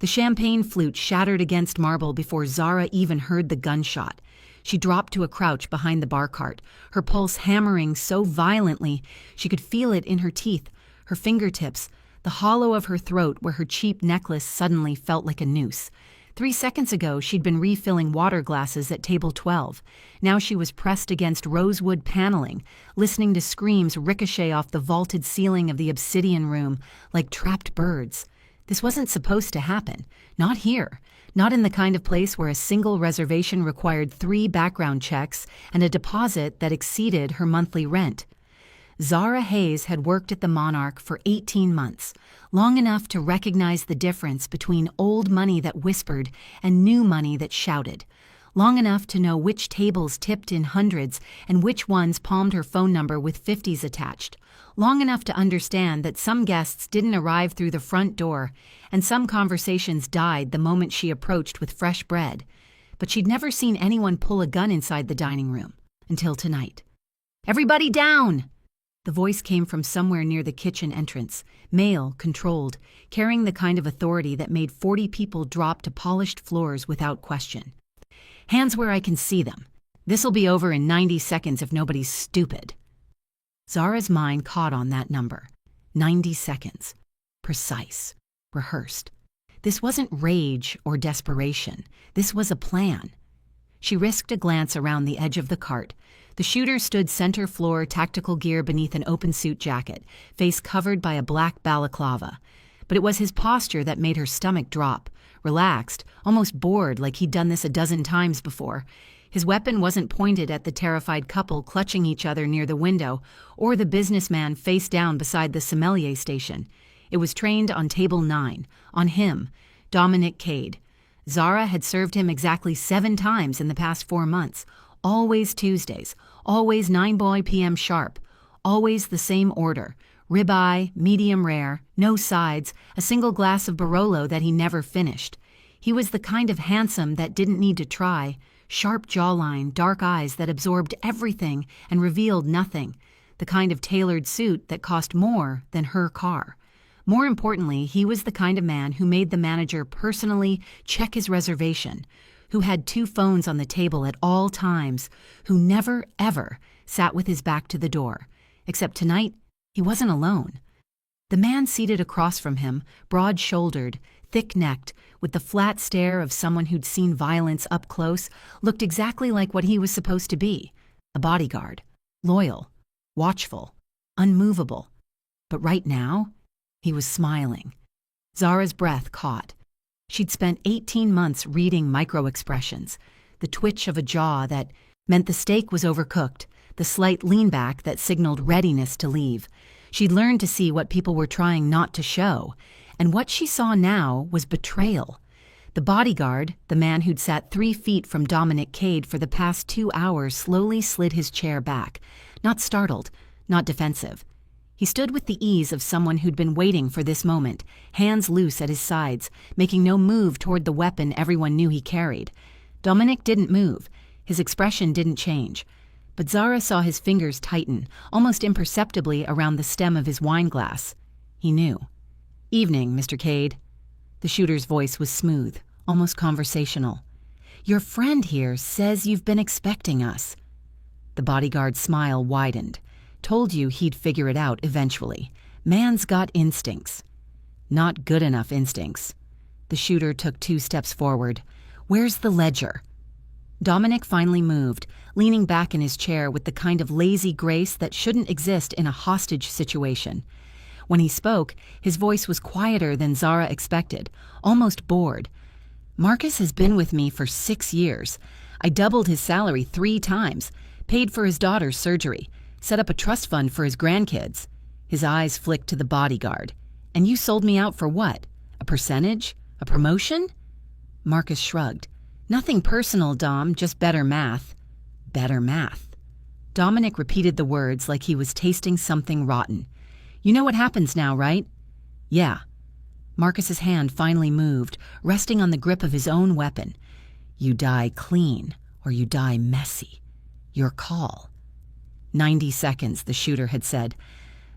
The champagne flute shattered against marble before Zara even heard the gunshot. She dropped to a crouch behind the bar cart, her pulse hammering so violently she could feel it in her teeth, her fingertips, the hollow of her throat where her cheap necklace suddenly felt like a noose. 3 seconds ago, she'd been refilling water glasses at table 12. Now she was pressed against rosewood paneling, listening to screams ricochet off the vaulted ceiling of the obsidian room like trapped birds. This wasn't supposed to happen. Not here. Not in the kind of place where a single reservation required 3 background checks and a deposit that exceeded her monthly rent. Zara Hayes had worked at the Monarch for 18 months, long enough to recognize the difference between old money that whispered and new money that shouted, long enough to know which tables tipped in hundreds and which ones palmed her phone number with 50s attached, long enough to understand that some guests didn't arrive through the front door and some conversations died the moment she approached with fresh bread. But she'd never seen anyone pull a gun inside the dining room until tonight. "Everybody down!" The voice came from somewhere near the kitchen entrance, male, controlled, carrying the kind of authority that made 40 people drop to polished floors without question. "Hands where I can see them. This'll be over in 90 seconds if nobody's stupid." Zara's mind caught on that number. 90 seconds. Precise. Rehearsed. This wasn't rage or desperation. This was a plan. She risked a glance around the edge of the cart. The shooter stood center floor, tactical gear beneath an open suit jacket, face covered by a black balaclava. But it was his posture that made her stomach drop, relaxed, almost bored like he'd done this a dozen times before. His weapon wasn't pointed at the terrified couple clutching each other near the window or the businessman face down beside the sommelier station. It was trained on table 9, on him, Dominic Cade. Zara had served him exactly 7 times in the past 4 months, always Tuesdays, always 9 p.m. sharp, always the same order, ribeye, medium rare, no sides, a single glass of Barolo that he never finished. He was the kind of handsome that didn't need to try, sharp jawline, dark eyes that absorbed everything and revealed nothing, the kind of tailored suit that cost more than her car. More importantly, he was the kind of man who made the manager personally check his reservation, who had 2 phones on the table at all times, who never, ever sat with his back to the door. Except tonight, he wasn't alone. The man seated across from him, broad-shouldered, thick-necked, with the flat stare of someone who'd seen violence up close, looked exactly like what he was supposed to be, a bodyguard, loyal, watchful, unmovable. But right now, he was smiling. Zara's breath caught. She'd spent 18 months reading micro-expressions, the twitch of a jaw that meant the steak was overcooked, the slight leanback that signaled readiness to leave. She'd learned to see what people were trying not to show, and what she saw now was betrayal. The bodyguard, the man who'd sat 3 feet from Dominic Cade for the past 2 hours, slowly slid his chair back, not startled, not defensive. He stood with the ease of someone who'd been waiting for this moment, hands loose at his sides, making no move toward the weapon everyone knew he carried. Dominic didn't move. His expression didn't change. But Zara saw his fingers tighten, almost imperceptibly around the stem of his wine glass. He knew. "Evening, Mr. Cade." The shooter's voice was smooth, almost conversational. "Your friend here says you've been expecting us." The bodyguard's smile widened. "Told you he'd figure it out eventually. Man's got instincts." "Not good enough instincts." The shooter took 2 steps forward. "Where's the ledger?" Dominic finally moved, leaning back in his chair with the kind of lazy grace that shouldn't exist in a hostage situation. When he spoke, his voice was quieter than Zara expected, almost bored. "Marcus has been with me for 6 years. I doubled his salary 3 times, paid for his daughter's surgery, set up a trust fund for his grandkids." His eyes flicked to the bodyguard. "And you sold me out for what? A percentage? A promotion?" Marcus shrugged. "Nothing personal, Dom, just better math." "Better math." Dominic repeated the words like he was tasting something rotten. "You know what happens now, right?" "Yeah." Marcus's hand finally moved, resting on the grip of his own weapon. "You die clean, or you die messy. Your call." 90 seconds, the shooter had said.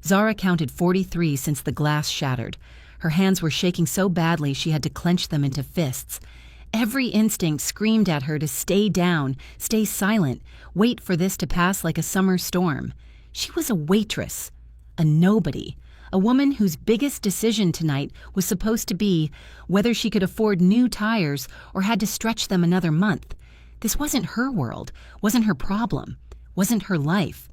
Zara counted 43 since the glass shattered. Her hands were shaking so badly she had to clench them into fists. Every instinct screamed at her to stay down, stay silent, wait for this to pass like a summer storm. She was a waitress, a nobody, a woman whose biggest decision tonight was supposed to be whether she could afford new tires or had to stretch them another month. This wasn't her world, wasn't her problem, wasn't her life.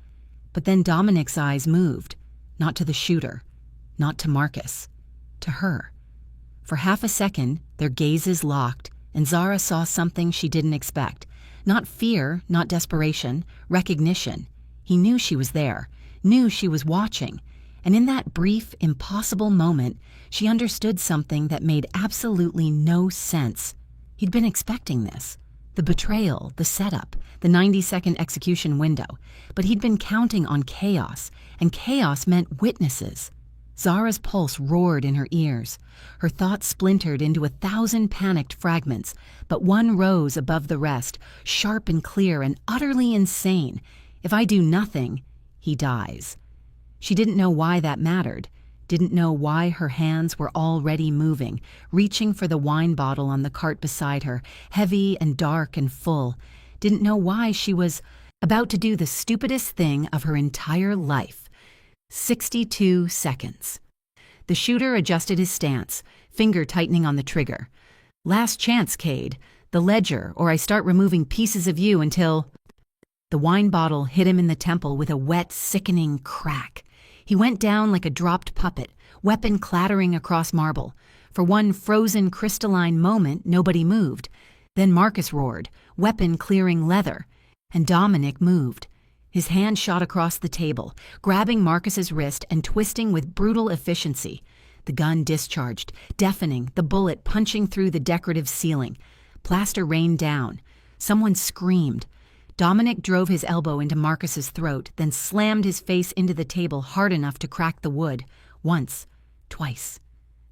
But then Dominic's eyes moved, not to the shooter, not to Marcus, to her. For half a second, their gazes locked, and Zara saw something she didn't expect. Not fear, not desperation, recognition. He knew she was there, knew she was watching, and in that brief, impossible moment, she understood something that made absolutely no sense. He'd been expecting this. The betrayal, the setup, the 90-second execution window. But he'd been counting on chaos, and chaos meant witnesses. Zara's pulse roared in her ears. Her thoughts splintered into 1,000 panicked fragments, but one rose above the rest, sharp and clear and utterly insane. If I do nothing, he dies. She didn't know why that mattered, didn't know why her hands were already moving, reaching for the wine bottle on the cart beside her, heavy and dark and full, didn't know why she was about to do the stupidest thing of her entire life. 62 seconds. The shooter adjusted his stance, finger tightening on the trigger. Last chance, Cade. The ledger, or I start removing pieces of you until... The wine bottle hit him in the temple with a wet, sickening crack. He went down like a dropped puppet, weapon clattering across marble. For one frozen, crystalline moment, nobody moved. Then Marcus roared, weapon clearing leather. And Dominic moved. His hand shot across the table, grabbing Marcus's wrist and twisting with brutal efficiency. The gun discharged, deafening, the bullet punching through the decorative ceiling. Plaster rained down. Someone screamed. Dominic drove his elbow into Marcus's throat, then slammed his face into the table hard enough to crack the wood. Once. Twice.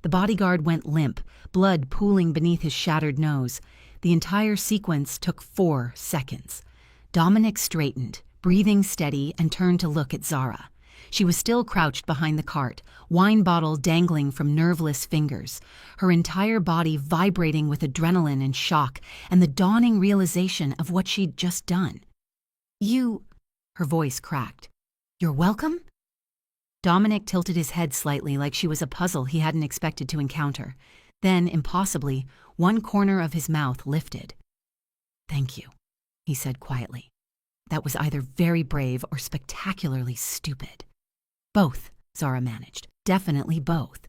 The bodyguard went limp, blood pooling beneath his shattered nose. The entire sequence took 4 seconds. Dominic straightened, breathing steady, and turned to look at Zara. She was still crouched behind the cart, wine bottle dangling from nerveless fingers, her entire body vibrating with adrenaline and shock and the dawning realization of what she'd just done. "You..." her voice cracked. "You're welcome?" Dominic tilted his head slightly like she was a puzzle he hadn't expected to encounter. Then, impossibly, one corner of his mouth lifted. "Thank you," he said quietly. That was either very brave or spectacularly stupid. Both, Zara managed. Definitely both.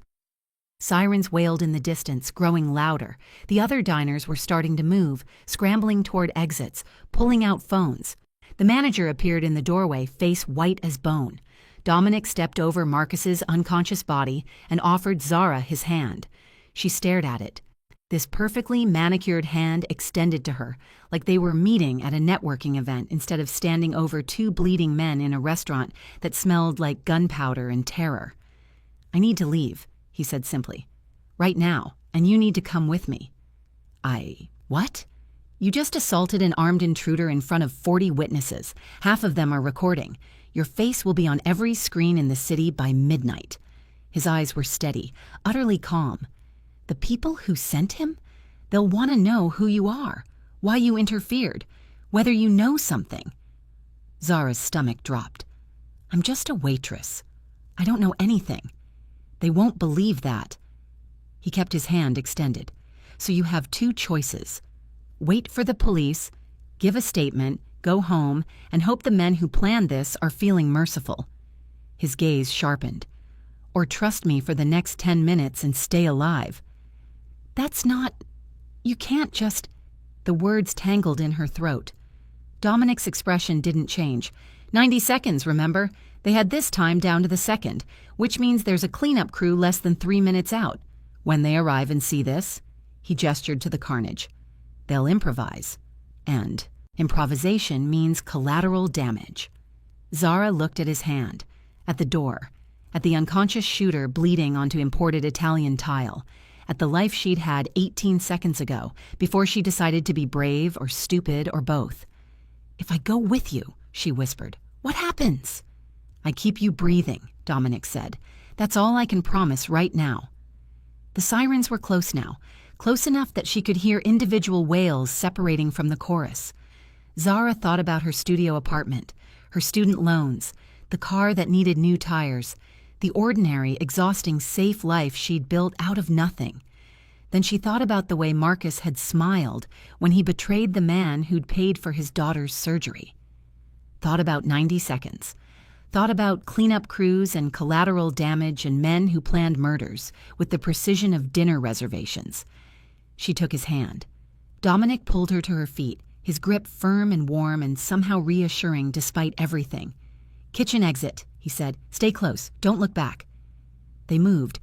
Sirens wailed in the distance, growing louder. The other diners were starting to move, scrambling toward exits, pulling out phones. The manager appeared in the doorway, face white as bone. Dominic stepped over Marcus's unconscious body and offered Zara his hand. She stared at it. This perfectly manicured hand extended to her, like they were meeting at a networking event instead of standing over 2 bleeding men in a restaurant that smelled like gunpowder and terror. "I need to leave," he said simply. "Right now, and you need to come with me." What? You just assaulted an armed intruder in front of 40 witnesses. Half of them are recording. Your face will be on every screen in the city by midnight. His eyes were steady, utterly calm. The people who sent him? They'll want to know who you are, why you interfered, whether you know something. Zara's stomach dropped. "I'm just a waitress. I don't know anything. They won't believe that." He kept his hand extended. "So you have 2 choices. Wait for the police, give a statement, go home, and hope the men who planned this are feeling merciful." His gaze sharpened. "Or trust me for the next 10 minutes and stay alive." "That's not... You can't just..." The words tangled in her throat. Dominic's expression didn't change. 90 seconds, remember? They had this time down to the second, which means there's a cleanup crew less than 3 minutes out. When they arrive and see this, he gestured to the carnage, they'll improvise. And improvisation means collateral damage. Zara looked at his hand, at the door, at the unconscious shooter bleeding onto imported Italian tile, at the life she'd had 18 seconds ago, before she decided to be brave or stupid or both. "If I go with you," she whispered, "what happens?" "I keep you breathing," Dominic said. "That's all I can promise right now." The sirens were close now, close enough that she could hear individual wails separating from the chorus. Zara thought about her studio apartment, her student loans, the car that needed new tires, the ordinary, exhausting, safe life she'd built out of nothing. Then she thought about the way Marcus had smiled when he betrayed the man who'd paid for his daughter's surgery. Thought about 90 seconds. Thought about cleanup crews and collateral damage and men who planned murders with the precision of dinner reservations. She took his hand. Dominic pulled her to her feet, his grip firm and warm and somehow reassuring despite everything. "Kitchen exit," he said. "Stay close. Don't look back." They moved.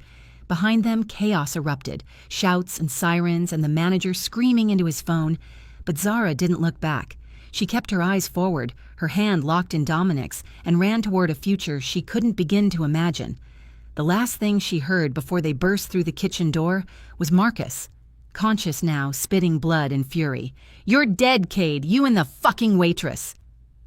Behind them, chaos erupted, shouts and sirens and the manager screaming into his phone. But Zara didn't look back. She kept her eyes forward, her hand locked in Dominic's, and ran toward a future she couldn't begin to imagine. The last thing she heard before they burst through the kitchen door was Marcus, conscious now, spitting blood and fury. "You're dead, Cade, you and the fucking waitress!"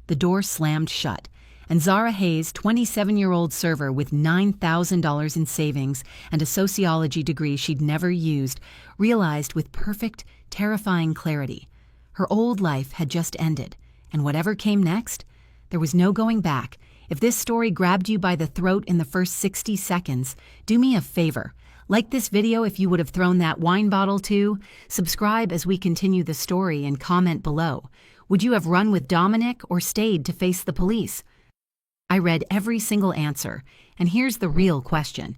The door slammed shut, and Zara Hayes, 27-year-old server with $9,000 in savings and a sociology degree she'd never used, realized with perfect, terrifying clarity. Her old life had just ended, and whatever came next, there was no going back. If this story grabbed you by the throat in the first 60 seconds, do me a favor. Like this video if you would have thrown that wine bottle too. Subscribe as we continue the story and comment below. Would you have run with Dominic or stayed to face the police? I read every single answer, and here's the real question.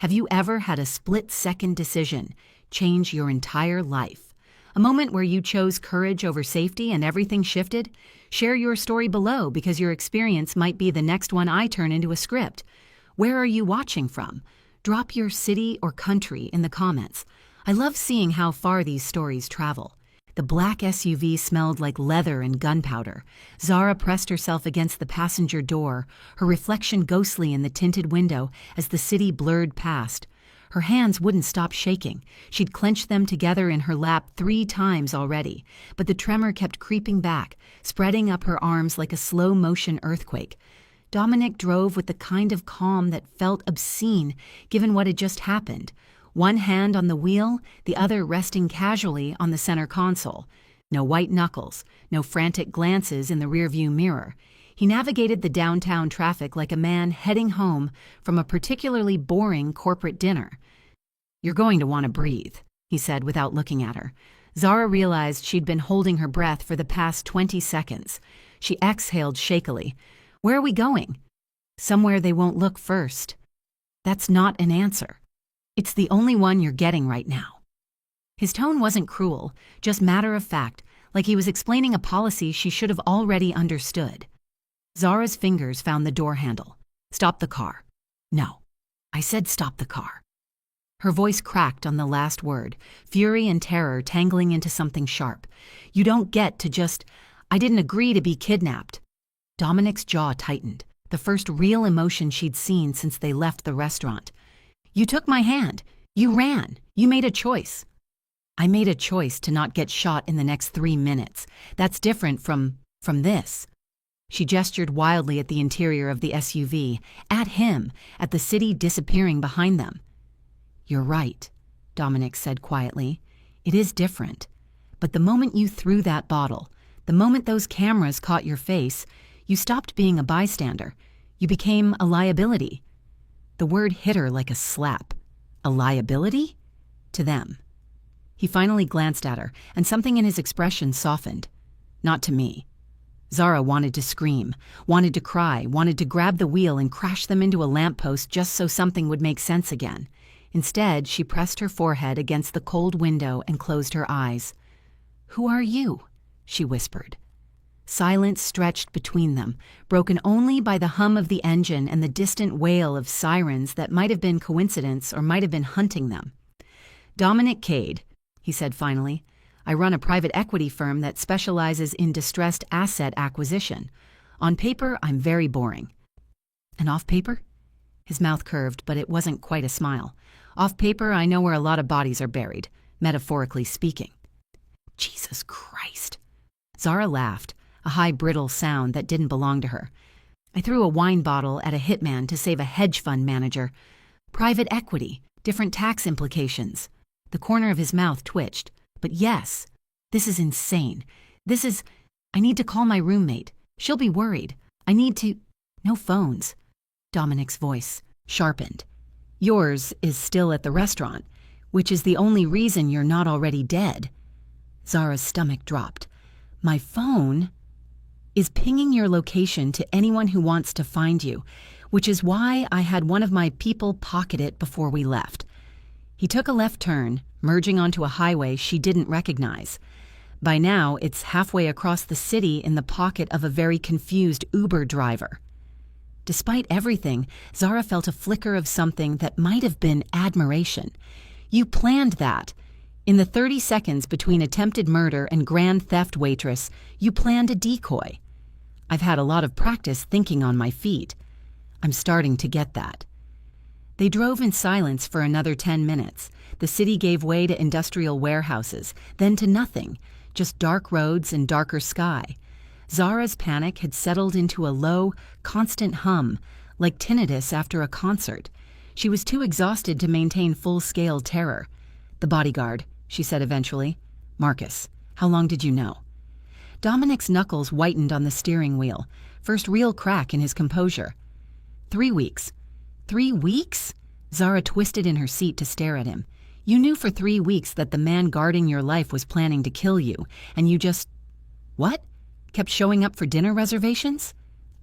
Have you ever had a split-second decision change your entire life? A moment where you chose courage over safety and everything shifted? Share your story below because your experience might be the next one I turn into a script. Where are you watching from? Drop your city or country in the comments. I love seeing how far these stories travel. The black SUV smelled like leather and gunpowder. Zara pressed herself against the passenger door, her reflection ghostly in the tinted window as the city blurred past. Her hands wouldn't stop shaking. She'd clenched them together in her lap 3 times already, but the tremor kept creeping back, spreading up her arms like a slow-motion earthquake. Dominic drove with the kind of calm that felt obscene given what had just happened. One hand on the wheel, the other resting casually on the center console. No white knuckles, no frantic glances in the rearview mirror. He navigated the downtown traffic like a man heading home from a particularly boring corporate dinner. "You're going to want to breathe," he said without looking at her. Zara realized she'd been holding her breath for the past 20 seconds. She exhaled shakily. "Where are we going?" "Somewhere they won't look first." "That's not an answer. It's the only one you're getting right now." His tone wasn't cruel, just matter of fact, like he was explaining a policy she should have already understood. Zara's fingers found the door handle. "Stop the car." "No. I said stop the car." Her voice cracked on the last word, fury and terror tangling into something sharp. "You don't get to just, I didn't agree to be kidnapped." Dominic's jaw tightened, the first real emotion she'd seen since they left the restaurant. "You took my hand. You ran. You made a choice." "I made a choice to not get shot in the next 3 minutes. That's different from this." She gestured wildly at the interior of the SUV, at him, at the city disappearing behind them. "You're right," Dominic said quietly. "It is different. But the moment you threw that bottle, the moment those cameras caught your face, you stopped being a bystander. You became a liability." The word hit her like a slap. A liability? To them. He finally glanced at her, and something in his expression softened. "Not to me." Zara wanted to scream, wanted to cry, wanted to grab the wheel and crash them into a lamppost just so something would make sense again. Instead, she pressed her forehead against the cold window and closed her eyes. "Who are you?" she whispered. Silence stretched between them, broken only by the hum of the engine and the distant wail of sirens that might have been coincidence or might have been hunting them. "Dominic Cade," he said finally. "I run a private equity firm that specializes in distressed asset acquisition. On paper, I'm very boring." "And off paper?" His mouth curved, but it wasn't quite a smile. "Off paper, I know where a lot of bodies are buried, metaphorically speaking." "Jesus Christ." Zara laughed, a high brittle sound that didn't belong to her. "I threw a wine bottle at a hitman to save a hedge fund manager. Private equity, different tax implications. The corner of his mouth twitched. But yes, this is insane. I need to call my roommate. She'll be worried. No phones. Dominic's voice sharpened. Yours is still at the restaurant, which is the only reason you're not already dead. Zara's stomach dropped. My phone is pinging your location to anyone who wants to find you, which is why I had one of my people pocket it before we left. He took a left turn, merging onto a highway she didn't recognize. By now, it's halfway across the city in the pocket of a very confused Uber driver. Despite everything, Zara felt a flicker of something that might have been admiration. You planned that. In the 30 seconds between attempted murder and grand theft, Waitress, you planned a decoy. I've had a lot of practice thinking on my feet. I'm starting to get that. They drove in silence for another 10 minutes. The city gave way to industrial warehouses, then to nothing, just dark roads and darker sky. Zara's panic had settled into a low, constant hum, like tinnitus after a concert. She was too exhausted to maintain full-scale terror. The bodyguard, she said eventually. Marcus, how long did you know? Dominic's knuckles whitened on the steering wheel, first real crack in his composure. 3 weeks. 3 weeks? Zara twisted in her seat to stare at him. You knew for 3 weeks that the man guarding your life was planning to kill you, and you just... What? Kept showing up for dinner reservations?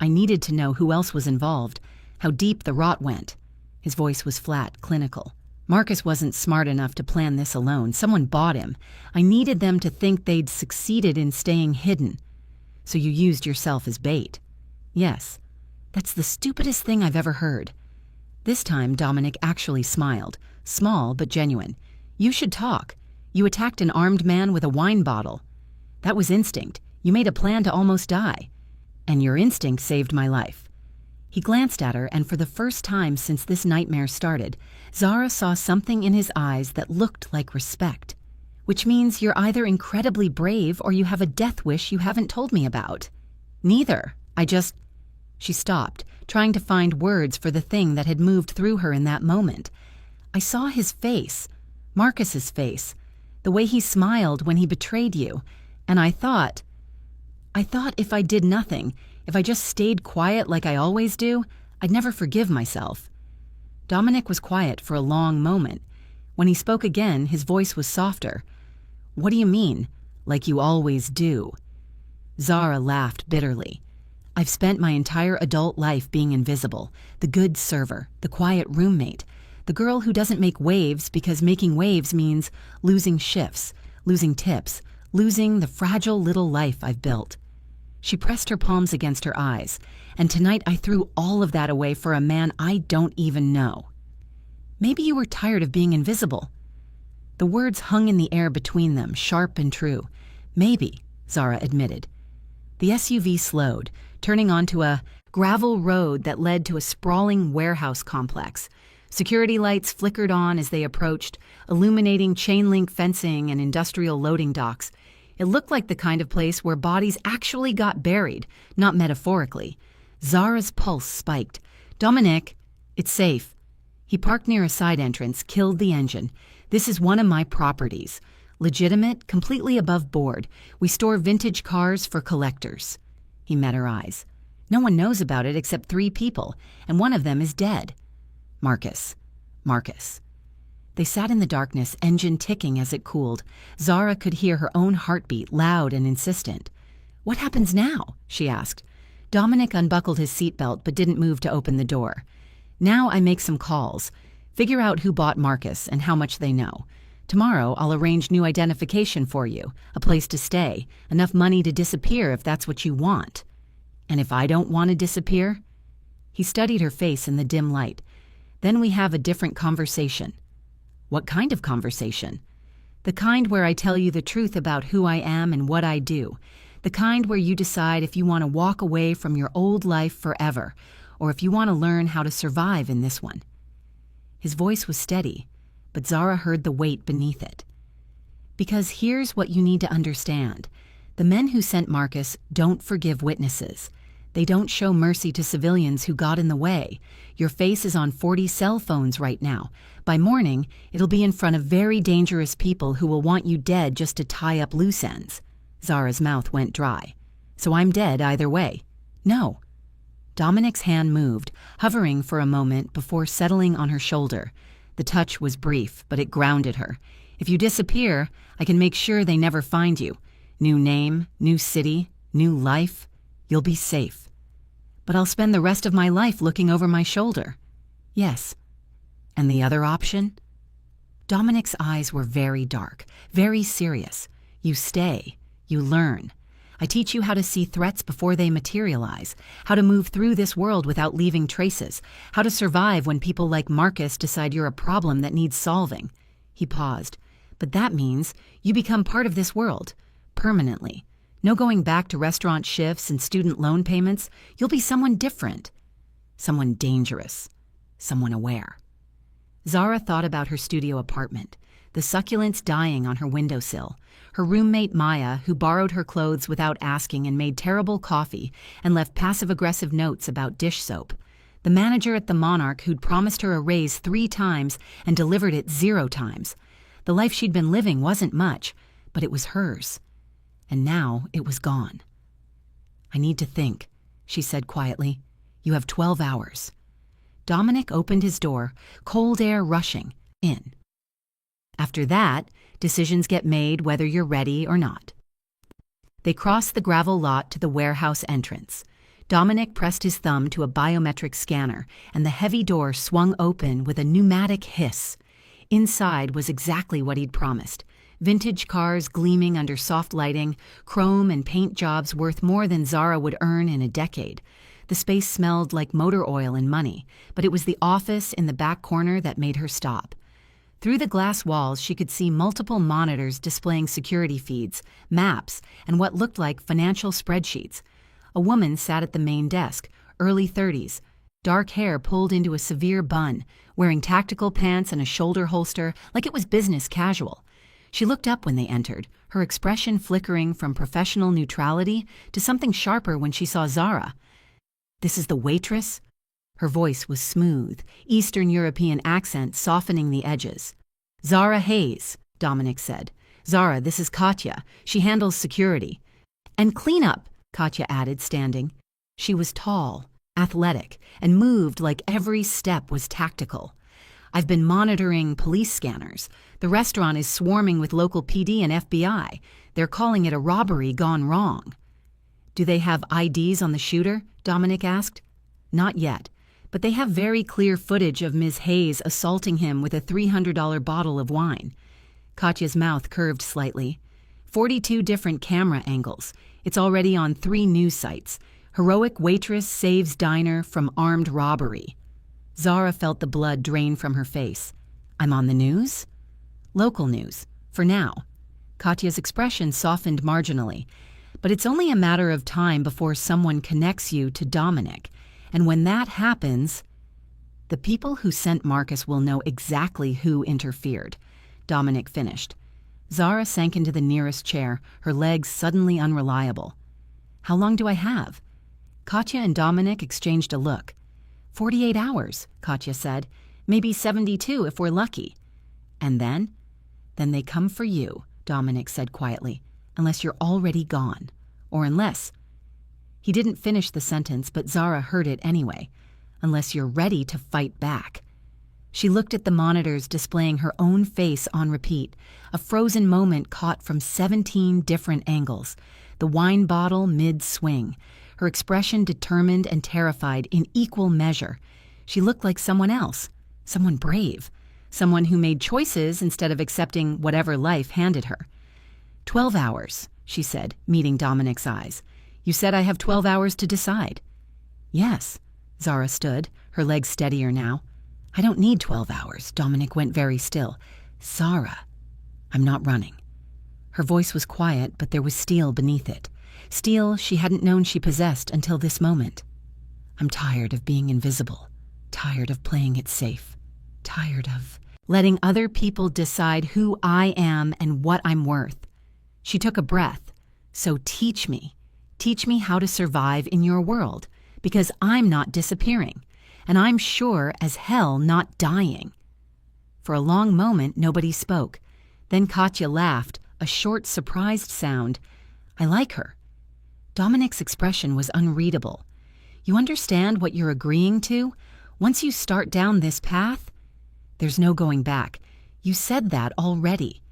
I needed to know who else was involved, how deep the rot went. His voice was flat, clinical. Marcus wasn't smart enough to plan this alone. Someone bought him. I needed them to think they'd succeeded in staying hidden. So you used yourself as bait. Yes. That's the stupidest thing I've ever heard. This time, Dominic actually smiled. Small, but genuine. You should talk. You attacked an armed man with a wine bottle. That was instinct. You made a plan to almost die. And your instinct saved my life. He glanced at her, and for the first time since this nightmare started, Zara saw something in his eyes that looked like respect. Which means you're either incredibly brave or you have a death wish you haven't told me about. Neither. She stopped, trying to find words for the thing that had moved through her in that moment. I saw his face, Marcus's face, the way he smiled when he betrayed you, and I thought if I did nothing, if I just stayed quiet like I always do, I'd never forgive myself. Dominic was quiet for a long moment. When he spoke again, his voice was softer. What do you mean, like you always do? Zara laughed bitterly. I've spent my entire adult life being invisible, the good server, the quiet roommate, the girl who doesn't make waves because making waves means losing shifts, losing tips, losing the fragile little life I've built. She pressed her palms against her eyes, and tonight I threw all of that away for a man I don't even know. Maybe you were tired of being invisible. The words hung in the air between them, sharp and true. Maybe, Zara admitted. The SUV slowed, turning onto a gravel road that led to a sprawling warehouse complex. Security lights flickered on as they approached, illuminating chain-link fencing and industrial loading docks. It looked like the kind of place where bodies actually got buried, not metaphorically. Zara's pulse spiked. Dominic, it's safe. He parked near a side entrance, killed the engine. This is one of my properties. Legitimate, completely above board. We store vintage cars for collectors. He met her eyes. No one knows about it except 3 people, and one of them is dead. Marcus. They sat in the darkness, engine ticking as it cooled. Zara could hear her own heartbeat, loud and insistent. What happens now? She asked. Dominic unbuckled his seatbelt but didn't move to open the door. Now I make some calls. Figure out who bought Marcus and how much they know. Tomorrow I'll arrange new identification for you, a place to stay, enough money to disappear if that's what you want. And if I don't want to disappear? He studied her face in the dim light. Then we have a different conversation. What kind of conversation? The kind where I tell you the truth about who I am and what I do. The kind where you decide if you want to walk away from your old life forever, or if you want to learn how to survive in this one. His voice was steady, but Zara heard the weight beneath it. Because here's what you need to understand. The men who sent Marcus don't forgive witnesses. They don't show mercy to civilians who got in the way. Your face is on 40 cell phones right now. By morning, it'll be in front of very dangerous people who will want you dead just to tie up loose ends." Zara's mouth went dry. "So I'm dead either way." "No." Dominic's hand moved, hovering for a moment before settling on her shoulder. The touch was brief, but it grounded her. "If you disappear, I can make sure they never find you. New name, new city, new life. You'll be safe." "But I'll spend the rest of my life looking over my shoulder." "Yes." "And the other option?" Dominic's eyes were very dark, very serious. "You stay. You learn. I teach you how to see threats before they materialize, how to move through this world without leaving traces, how to survive when people like Marcus decide you're a problem that needs solving." He paused. "But that means you become part of this world, permanently. No going back to restaurant shifts and student loan payments. You'll be someone different. Someone dangerous. Someone aware." Zara thought about her studio apartment, the succulents dying on her windowsill, her roommate Maya, who borrowed her clothes without asking and made terrible coffee and left passive-aggressive notes about dish soap, the manager at the Monarch who'd promised her a raise 3 times and delivered it 0 times. The life she'd been living wasn't much, but it was hers. And now it was gone. "I need to think," she said quietly. "You have 12 hours. Dominic opened his door, cold air rushing in. "After that, decisions get made whether you're ready or not." They crossed the gravel lot to the warehouse entrance. Dominic pressed his thumb to a biometric scanner, and the heavy door swung open with a pneumatic hiss. Inside was exactly what he'd promised. Vintage cars gleaming under soft lighting, chrome and paint jobs worth more than Zara would earn in a decade. The space smelled like motor oil and money, but it was the office in the back corner that made her stop. Through the glass walls, she could see multiple monitors displaying security feeds, maps, and what looked like financial spreadsheets. A woman sat at the main desk, early 30s, dark hair pulled into a severe bun, wearing tactical pants and a shoulder holster like it was business casual. She looked up when they entered, her expression flickering from professional neutrality to something sharper when she saw Zara. "This is the waitress?" Her voice was smooth, Eastern European accent softening the edges. "Zara Hayes," Dominic said. "Zara, this is Katya. She handles security." "And cleanup," Katya added, standing. She was tall, athletic, and moved like every step was tactical. "I've been monitoring police scanners. The restaurant is swarming with local PD and FBI. They're calling it a robbery gone wrong." "Do they have IDs on the shooter?" Dominic asked. "Not yet, but they have very clear footage of Ms. Hayes assaulting him with a $300 bottle of wine." Katya's mouth curved slightly. 42 different camera angles. It's already on 3 news sites. "Heroic waitress saves diner from armed robbery." Zara felt the blood drain from her face. "I'm on the news?" "Local news, for now." Katya's expression softened marginally. "But it's only a matter of time before someone connects you to Dominic. And when that happens, the people who sent Marcus will know exactly who interfered," Dominic finished. Zara sank into the nearest chair, her legs suddenly unreliable. "How long do I have?" Katya and Dominic exchanged a look. 48 hours, Katya said. "Maybe 72 if we're lucky." "And then?" "Then they come for you," Dominic said quietly, "unless you're already gone. Or unless—" He didn't finish the sentence, but Zara heard it anyway. "Unless you're ready to fight back." She looked at the monitors displaying her own face on repeat, a frozen moment caught from 17 different angles. The wine bottle mid-swing, her expression determined and terrified in equal measure. She looked like someone else, someone brave, someone who made choices instead of accepting whatever life handed her. 12 hours, she said, meeting Dominic's eyes. "You said I have 12 hours to decide." "Yes." Zara stood, her legs steadier now. "I don't need 12 hours, Dominic went very still. "Zara, I'm not running." Her voice was quiet, but there was steel beneath it. Steel she hadn't known she possessed until this moment. "I'm tired of being invisible, tired of playing it safe, tired of letting other people decide who I am and what I'm worth." She took a breath. "So teach me. Teach me how to survive in your world, because I'm not disappearing, and I'm sure as hell not dying." For a long moment, nobody spoke. Then Katya laughed, a short, surprised sound. "I like her." Dominic's expression was unreadable. "You understand what you're agreeing to? Once you start down this path, there's no going back. You said that already."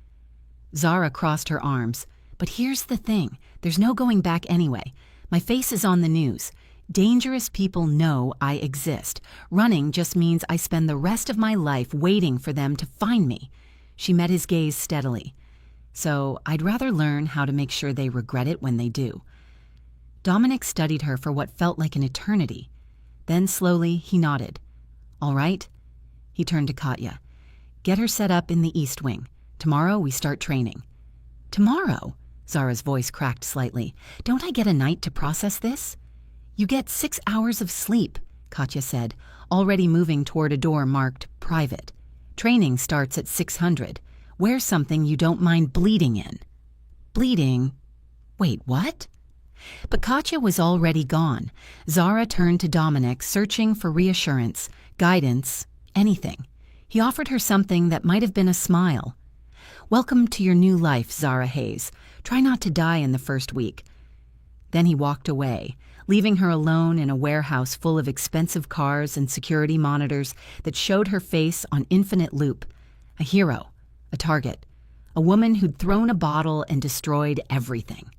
Zara crossed her arms. "But here's the thing. There's no going back anyway. My face is on the news. Dangerous people know I exist. Running just means I spend the rest of my life waiting for them to find me." She met his gaze steadily. "So I'd rather learn how to make sure they regret it when they do." Dominic studied her for what felt like an eternity. Then slowly he nodded. "All right." He turned to Katya. "Get her set up in the East Wing. Tomorrow we start training." "Tomorrow?" Zara's voice cracked slightly. "Don't I get a night to process this?" "You get 6 hours of sleep," Katya said, already moving toward a door marked Private. "Training starts at 600. Wear something you don't mind bleeding in." "Bleeding? Wait, what?" But Katya was already gone. Zara turned to Dominic, searching for reassurance, guidance, anything. He offered her something that might have been a smile. "Welcome to your new life, Zara Hayes. Try not to die in the first week." Then he walked away, leaving her alone in a warehouse full of expensive cars and security monitors that showed her face on infinite loop. A hero, a target, a woman who'd thrown a bottle and destroyed everything.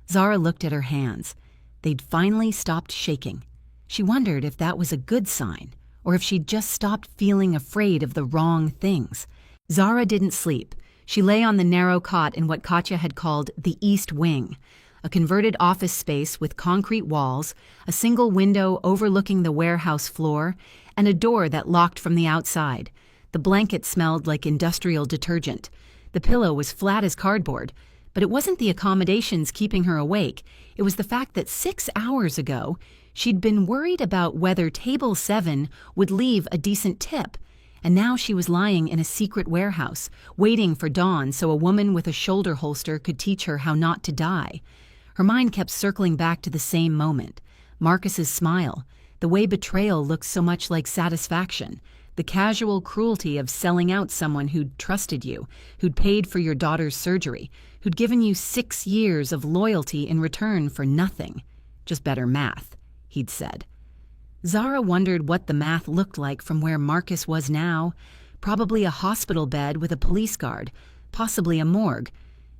Zara looked at her hands. They'd finally stopped shaking. She wondered if that was a good sign, or if she'd just stopped feeling afraid of the wrong things. Zara didn't sleep. She lay on the narrow cot in what Katya had called the East Wing, a converted office space with concrete walls, a single window overlooking the warehouse floor, and a door that locked from the outside. The blanket smelled like industrial detergent. The pillow was flat as cardboard, but it wasn't the accommodations keeping her awake. It was the fact that 6 hours ago, she'd been worried about whether Table 7 would leave a decent tip. And now she was lying in a secret warehouse, waiting for dawn so a woman with a shoulder holster could teach her how not to die. Her mind kept circling back to the same moment. Marcus's smile, the way betrayal looked so much like satisfaction, the casual cruelty of selling out someone who'd trusted you, who'd paid for your daughter's surgery, who'd given you 6 years of loyalty in return for nothing. Just better math, he'd said. Zara wondered what the math looked like from where Marcus was now. Probably a hospital bed with a police guard, possibly a morgue.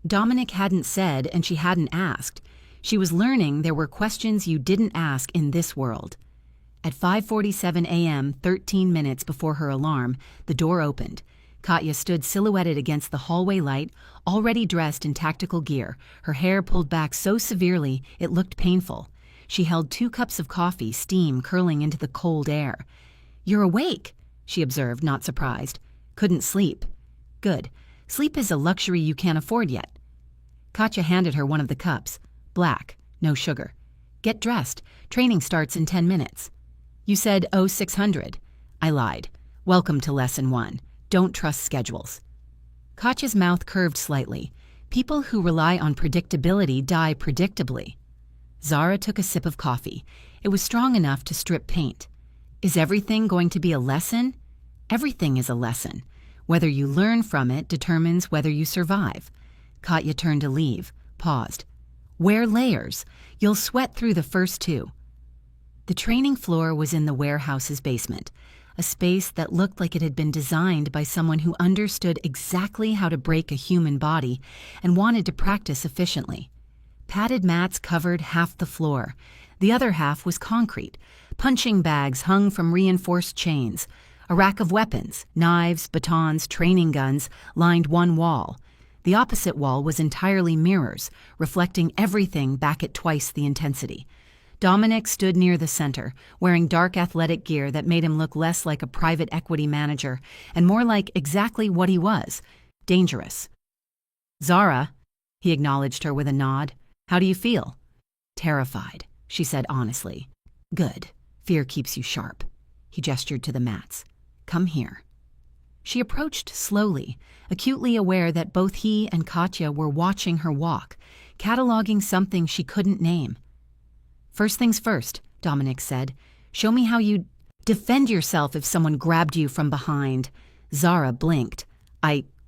Dominic hadn't said, and she hadn't asked. She was learning there were questions you didn't ask in this world. At 5:47 a.m., 13 minutes before her alarm, the door opened. Katya stood silhouetted against the hallway light, already dressed in tactical gear, her hair pulled back so severely it looked painful. She held 2 cups of coffee, steam curling into the cold air. "You're awake," she observed, not surprised. "Couldn't sleep." "Good. Sleep is a luxury you can't afford yet." Katya handed her one of the cups. Black, no sugar. "Get dressed. Training starts in 10 minutes. "You said 0600. I lied. Welcome to Lesson 1. Don't trust schedules." Katya's mouth curved slightly. People who rely on predictability die predictably. Zara took a sip of coffee. It was strong enough to strip paint. "Is everything going to be a lesson?" "Everything is a lesson. Whether you learn from it determines whether you survive." Katya turned to leave, paused. "Wear layers. You'll sweat through the first 2. The training floor was in the warehouse's basement, a space that looked like it had been designed by someone who understood exactly how to break a human body and wanted to practice efficiently. Padded mats covered half the floor. The other half was concrete. Punching bags hung from reinforced chains. A rack of weapons, knives, batons, training guns, lined one wall. The opposite wall was entirely mirrors, reflecting everything back at twice the intensity. Dominic stood near the center, wearing dark athletic gear that made him look less like a private equity manager and more like exactly what he was, dangerous. "Zara," he acknowledged her with a nod. "How do you feel?" "Terrified," she said honestly. "Good. Fear keeps you sharp." He gestured to the mats. "Come here." She approached slowly, acutely aware that both he and Katya were watching her walk, cataloging something she couldn't name. "First things first," Dominic said. "Show me how you defend yourself if someone grabbed you from behind." Zara blinked.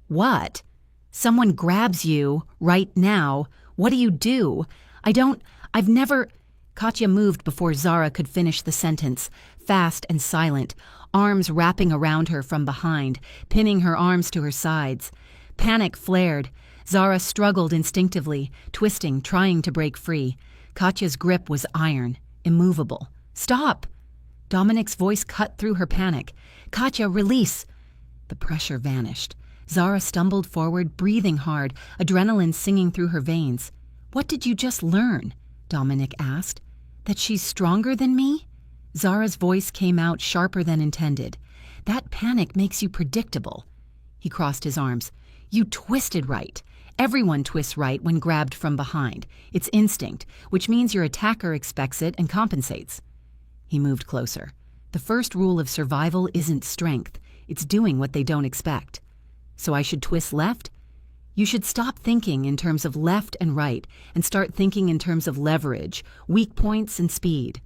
What? Someone grabs you right now. What do you do? I've never. Katya moved before Zara could finish the sentence, fast and silent, arms wrapping around her from behind, pinning her arms to her sides. Panic flared. Zara struggled instinctively, twisting, trying to break free. Katya's grip was iron, immovable. "Stop!" Dominic's voice cut through her panic. "Katya, release!" The pressure vanished. Zara stumbled forward, breathing hard, adrenaline singing through her veins. "What did you just learn?" Dominic asked. "That she's stronger than me?" Zara's voice came out sharper than intended. "That panic makes you predictable." He crossed his arms. "You twisted right. Everyone twists right when grabbed from behind. It's instinct, which means your attacker expects it and compensates." He moved closer. "The first rule of survival isn't strength. It's doing what they don't expect. So I should twist left? You should stop thinking in terms of left and right and start thinking in terms of leverage, weak points, and speed."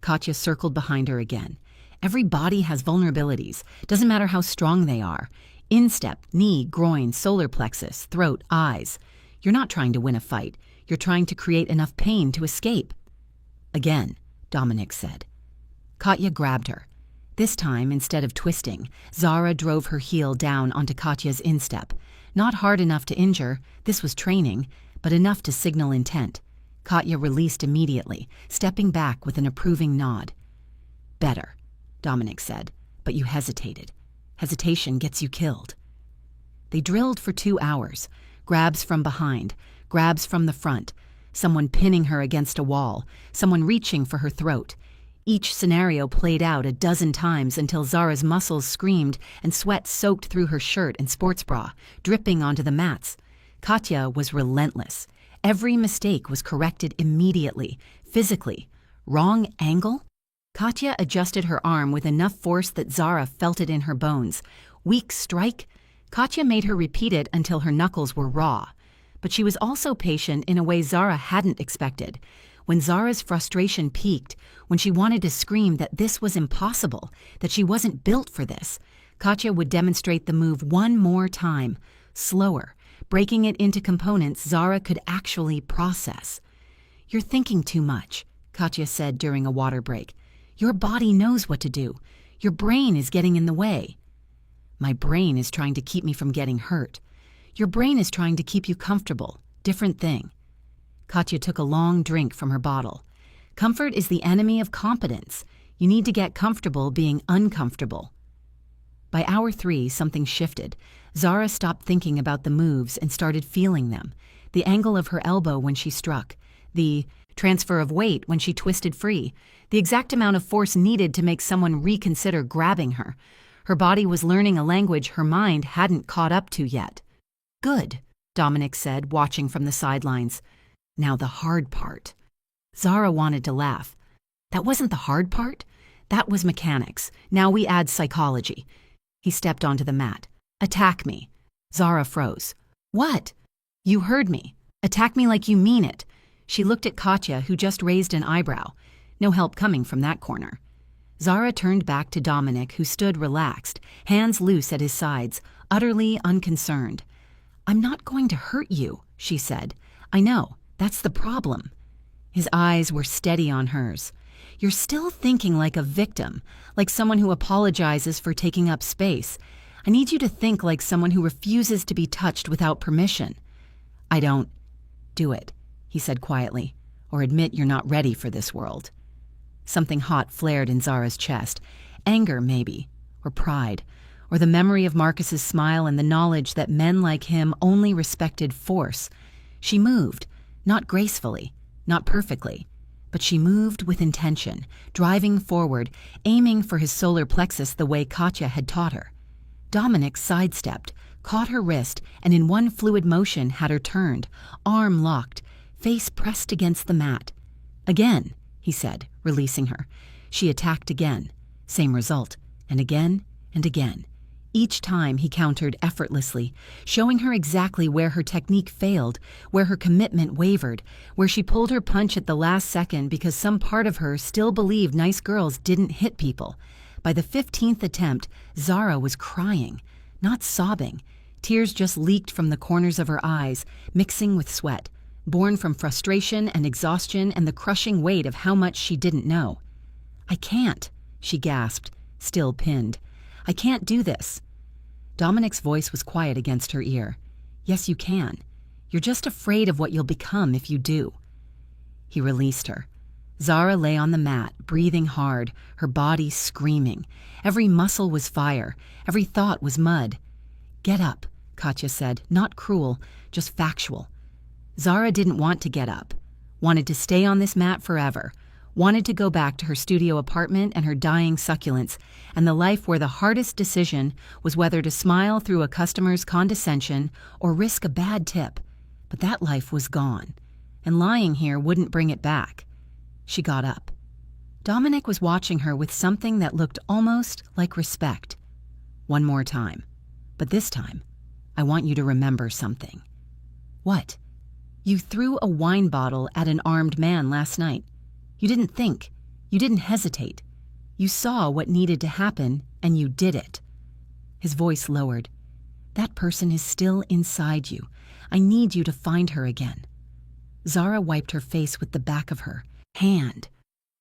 Katya circled behind her again. "Every body has vulnerabilities. Doesn't matter how strong they are. Instep, knee, groin, solar plexus, throat, eyes. You're not trying to win a fight. You're trying to create enough pain to escape." "Again," Dominic said. Katya grabbed her. This time, instead of twisting, Zara drove her heel down onto Katya's instep. Not hard enough to injure, this was training, but enough to signal intent. Katya released immediately, stepping back with an approving nod. "Better," Dominic said, "but you hesitated. Hesitation gets you killed." They drilled for 2 hours. Grabs from behind, grabs from the front, someone pinning her against a wall, someone reaching for her throat. Each scenario played out a dozen times until Zara's muscles screamed and sweat soaked through her shirt and sports bra, dripping onto the mats. Katya was relentless. Every mistake was corrected immediately, physically. Wrong angle? Katya adjusted her arm with enough force that Zara felt it in her bones. Weak strike? Katya made her repeat it until her knuckles were raw. But she was also patient in a way Zara hadn't expected. When Zara's frustration peaked, when she wanted to scream that this was impossible, that she wasn't built for this, Katya would demonstrate the move one more time, slower, breaking it into components Zara could actually process. "You're thinking too much," Katya said during a water break. "Your body knows what to do. Your brain is getting in the way." "My brain is trying to keep me from getting hurt. Your brain is trying to keep you comfortable. Different thing." Katya took a long drink from her bottle. "Comfort is the enemy of competence. You need to get comfortable being uncomfortable." By hour 3, something shifted. Zara stopped thinking about the moves and started feeling them. The angle of her elbow when she struck. The transfer of weight when she twisted free. The exact amount of force needed to make someone reconsider grabbing her. Her body was learning a language her mind hadn't caught up to yet. "Good," Dominic said, watching from the sidelines. "Now the hard part." Zara wanted to laugh. "That wasn't the hard part. That was mechanics. Now we add psychology." He stepped onto the mat. "Attack me." Zara froze. "What?" "You heard me. Attack me like you mean it." She looked at Katya, who just raised an eyebrow. No help coming from that corner. Zara turned back to Dominic, who stood relaxed, hands loose at his sides, utterly unconcerned. "I'm not going to hurt you," she said. "I know. That's the problem." His eyes were steady on hers. "You're still thinking like a victim, like someone who apologizes for taking up space. I need you to think like someone who refuses to be touched without permission." "I don't." "Do it," he said quietly, "or admit you're not ready for this world." Something hot flared in Zara's chest. Anger, maybe, or pride, or the memory of Marcus's smile and the knowledge that men like him only respected force. She moved. Not gracefully, not perfectly, but she moved with intention, driving forward, aiming for his solar plexus the way Katya had taught her. Dominic sidestepped, caught her wrist, and in one fluid motion had her turned, arm locked, face pressed against the mat. "Again," he said, releasing her. She attacked again. Same result, and again, Each time he countered effortlessly, showing her exactly where her technique failed, where her commitment wavered, where she pulled her punch at the last second because some part of her still believed nice girls didn't hit people. By the 15th attempt, Zara was crying, not sobbing. Tears just leaked from the corners of her eyes, mixing with sweat, born from frustration and exhaustion and the crushing weight of how much she didn't know. "I can't," she gasped, still pinned. "I can't do this." Dominic's voice was quiet against her ear. "Yes, you can. You're just afraid of what you'll become if you do." He released her. Zara lay on the mat, breathing hard, her body screaming. Every muscle was fire, every thought was mud. "Get up," Katya said, not cruel, just factual. Zara didn't want to get up, wanted to stay on this mat forever, wanted to go back to her studio apartment and her dying succulents, and the life where the hardest decision was whether to smile through a customer's condescension or risk a bad tip. But that life was gone, and lying here wouldn't bring it back. She got up. Dominic was watching her with something that looked almost like respect. "One more time. But this time, I want you to remember something." "What?" "You threw a wine bottle at an armed man last night. You didn't think. You didn't hesitate. You saw what needed to happen, and you did it." His voice lowered. "That person is still inside you. I need you to find her again." Zara wiped her face with the back of her hand.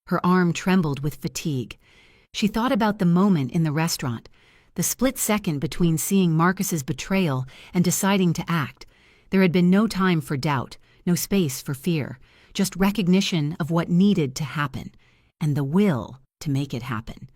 Her arm trembled with fatigue. She thought about the moment in the restaurant, the split second between seeing Marcus's betrayal and deciding to act. There had been no time for doubt, no space for fear, just recognition of what needed to happen, and the will to make it happen.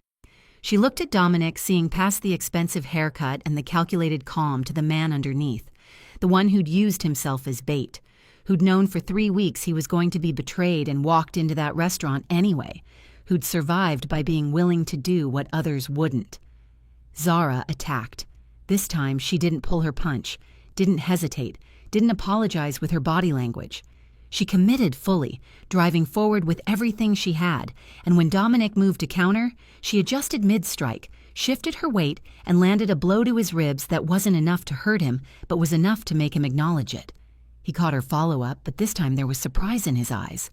She looked at Dominic, seeing past the expensive haircut and the calculated calm to the man underneath, the one who'd used himself as bait, who'd known for 3 weeks he was going to be betrayed and walked into that restaurant anyway, who'd survived by being willing to do what others wouldn't. Zara attacked. This time she didn't pull her punch, didn't hesitate, didn't apologize with her body language. She committed fully, driving forward with everything she had, and when Dominic moved to counter, she adjusted mid-strike, shifted her weight, and landed a blow to his ribs that wasn't enough to hurt him, but was enough to make him acknowledge it. He caught her follow-up, but this time there was surprise in his eyes.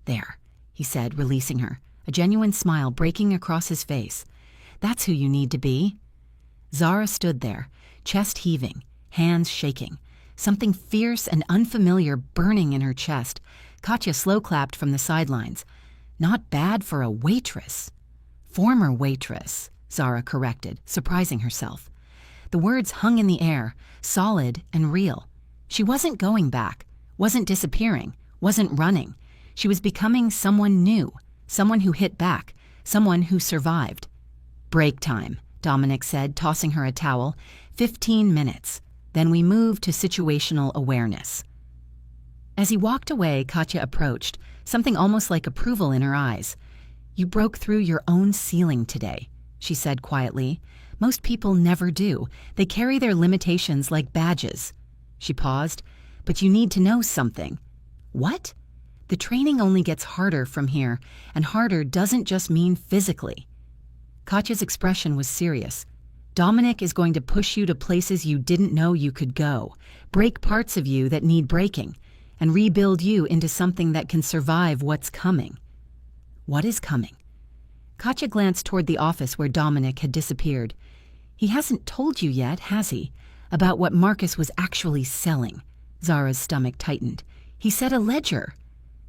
"There," he said, releasing her, a genuine smile breaking across his face. "That's who you need to be." Zara stood there, chest heaving, hands shaking, something fierce and unfamiliar burning in her chest. Katya slow-clapped from the sidelines. "Not bad for a waitress." "Former waitress," Zara corrected, surprising herself. The words hung in the air, solid and real. She wasn't going back, wasn't disappearing, wasn't running. She was becoming someone new, someone who hit back, someone who survived. "Break time," Dominic said, tossing her a towel. 15 minutes. Then we moved to situational awareness." As he walked away, Katya approached, something almost like approval in her eyes. "You broke through your own ceiling today," she said quietly. "Most people never do. They carry their limitations like badges." She paused. "But you need to know something." "What?" "The training only gets harder from here, and harder doesn't just mean physically." Katya's expression was serious. "Dominic is going to push you to places you didn't know you could go, break parts of you that need breaking, and rebuild you into something that can survive what's coming." "What is coming?" Katya glanced toward the office where Dominic had disappeared. "He hasn't told you yet, has he? About what Marcus was actually selling." Zara's stomach tightened. "He said a ledger."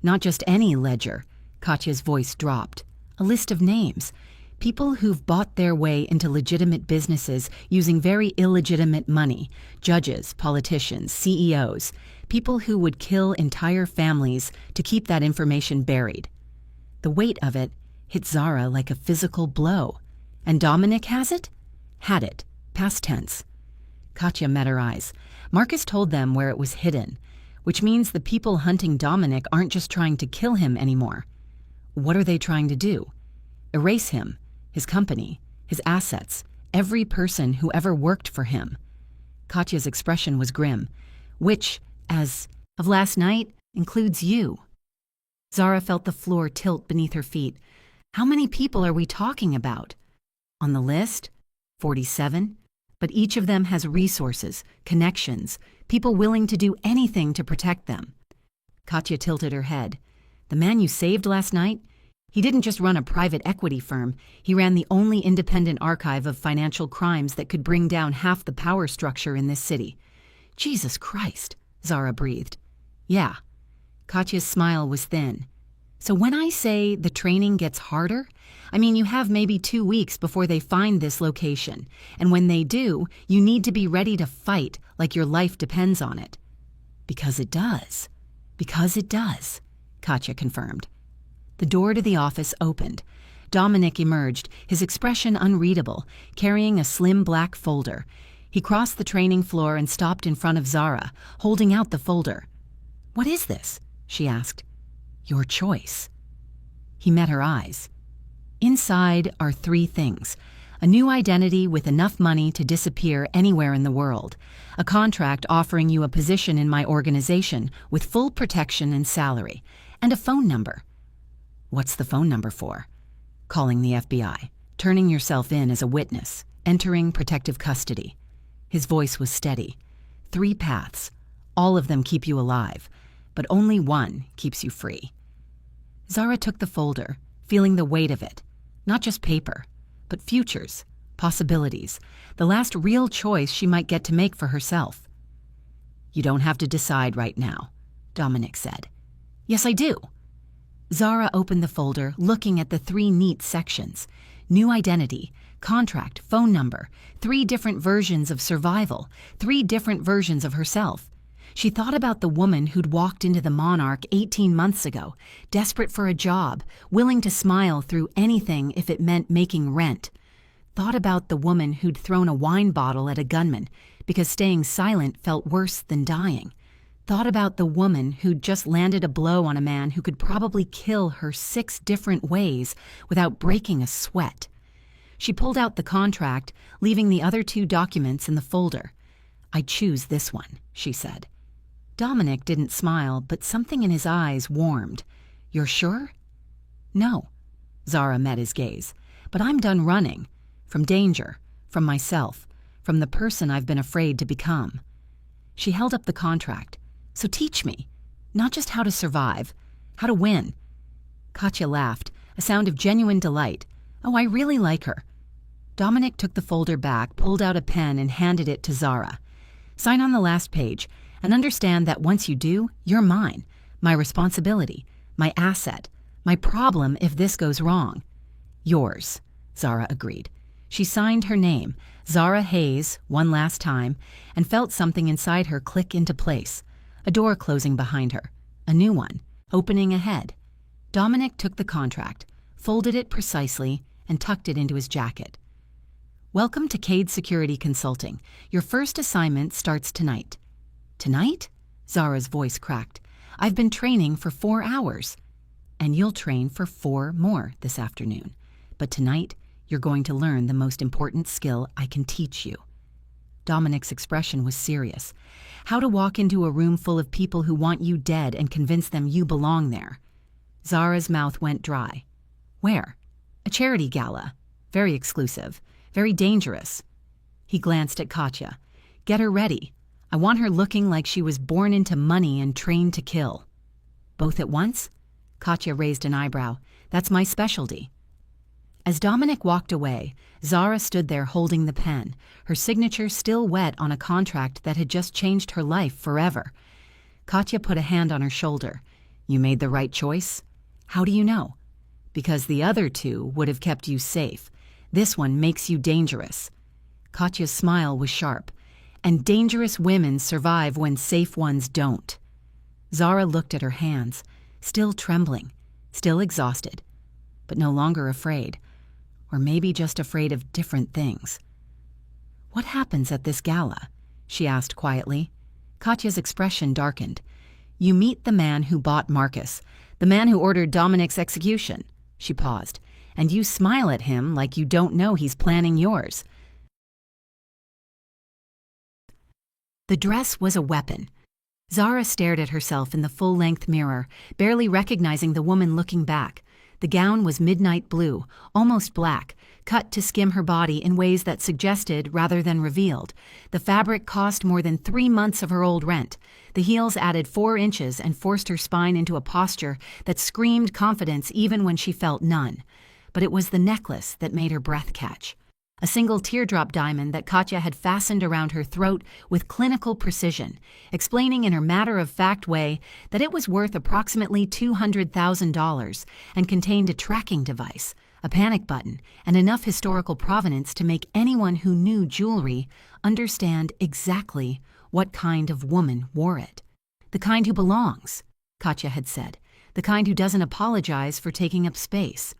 "Not just any ledger." Katya's voice dropped. "A list of names. People who've bought their way into legitimate businesses using very illegitimate money. Judges, politicians, CEOs. People who would kill entire families to keep that information buried." The weight of it hit Zara like a physical blow. "And Dominic has it?" "Had it. Past tense." Katya met her eyes. "Marcus told them where it was hidden, which means the people hunting Dominic aren't just trying to kill him anymore. What are they trying to do? Erase him, his company, his assets, every person who ever worked for him." Katya's expression was grim. "Which, as of last night, includes you." Zara felt the floor tilt beneath her feet. "How many people are we talking about?" "On the list? 47. but each of them has resources, connections, people willing to do anything to protect them. Katya tilted her head. The man you saved last night? He didn't just run a private equity firm, he ran the only independent archive of financial crimes that could bring down half the power structure in this city. Jesus Christ, Zara breathed. Yeah. Katya's smile was thin. So when I say the training gets harder, I mean you have maybe 2 weeks before they find this location, and when they do, you need to be ready to fight like your life depends on it. Because it does. Because it does, Katya confirmed. The door to the office opened. Dominic emerged, his expression unreadable, carrying a slim black folder. He crossed the training floor and stopped in front of Zara, holding out the folder. "What is this?" she asked. "Your choice." He met her eyes. Inside are 3 things: a new identity with enough money to disappear anywhere in the world, a contract offering you a position in my organization with full protection and salary, and a phone number. What's the phone number for? Calling the FBI, turning yourself in as a witness, entering protective custody. His voice was steady. 3 paths. All of them keep you alive, but only one keeps you free. Zara took the folder, feeling the weight of it. Not just paper, but futures, possibilities, the last real choice she might get to make for herself. "You don't have to decide right now," Dominic said. "Yes, I do." Zara opened the folder, looking at the 3 neat sections. New identity, contract, phone number, 3 different versions of survival, 3 different versions of herself. She thought about the woman who'd walked into the Monarch 18 months ago, desperate for a job, willing to smile through anything if it meant making rent. Thought about the woman who'd thrown a wine bottle at a gunman because staying silent felt worse than dying. Thought about the woman who'd just landed a blow on a man who could probably kill her 6 different ways without breaking a sweat. She pulled out the contract, leaving the other 2 documents in the folder. "I choose this one," she said. Dominic didn't smile, but something in his eyes warmed. "You're sure?" "No." Zara met his gaze. "But I'm done running. From danger, from myself, from the person I've been afraid to become." She held up the contract. "So teach me. Not just how to survive, how to win." Katya laughed, a sound of genuine delight. "Oh, I really like her." Dominic took the folder back, pulled out a pen, and handed it to Zara. "Sign on the last page, and understand that once you do, you're mine, my responsibility, my asset, my problem if this goes wrong." "Yours," Zara agreed. She signed her name, Zara Hayes, one last time, and felt something inside her click into place. A door closing behind her, a new one, opening ahead. Dominic took the contract, folded it precisely, and tucked it into his jacket. "Welcome to Cade Security Consulting. Your first assignment starts tonight." "Tonight?" Zara's voice cracked. "I've been training for 4 hours." "And you'll train for 4 more this afternoon. But tonight, you're going to learn the most important skill I can teach you." Dominic's expression was serious. How to walk into a room full of people who want you dead and convince them you belong there. Zara's mouth went dry. "Where?" "A charity gala. Very exclusive. Very dangerous." He glanced at Katya. "Get her ready. I want her looking like she was born into money and trained to kill." "Both at once?" Katya raised an eyebrow. "That's my specialty." As Dominic walked away, Zara stood there holding the pen, her signature still wet on a contract that had just changed her life forever. Katya put a hand on her shoulder. "You made the right choice?" "How do you know?" "Because the other 2 would have kept you safe. This one makes you dangerous." Katya's smile was sharp. "And dangerous women survive when safe ones don't." Zara looked at her hands, still trembling, still exhausted, but no longer afraid. Or maybe just afraid of different things. "What happens at this gala?" she asked quietly. Katya's expression darkened. "You meet the man who bought Marcus, the man who ordered Dominic's execution." She paused. "And you smile at him like you don't know he's planning yours." The dress was a weapon. Zara stared at herself in the full-length mirror, barely recognizing the woman looking back. The gown was midnight blue, almost black, cut to skim her body in ways that suggested rather than revealed. The fabric cost more than 3 months of her old rent. The heels added 4 inches and forced her spine into a posture that screamed confidence even when she felt none. But it was the necklace that made her breath catch. A single teardrop diamond that Katya had fastened around her throat with clinical precision, explaining in her matter-of-fact way that it was worth approximately $200,000 and contained a tracking device, a panic button, and enough historical provenance to make anyone who knew jewelry understand exactly what kind of woman wore it. The kind who belongs, Katya had said, the kind who doesn't apologize for taking up space.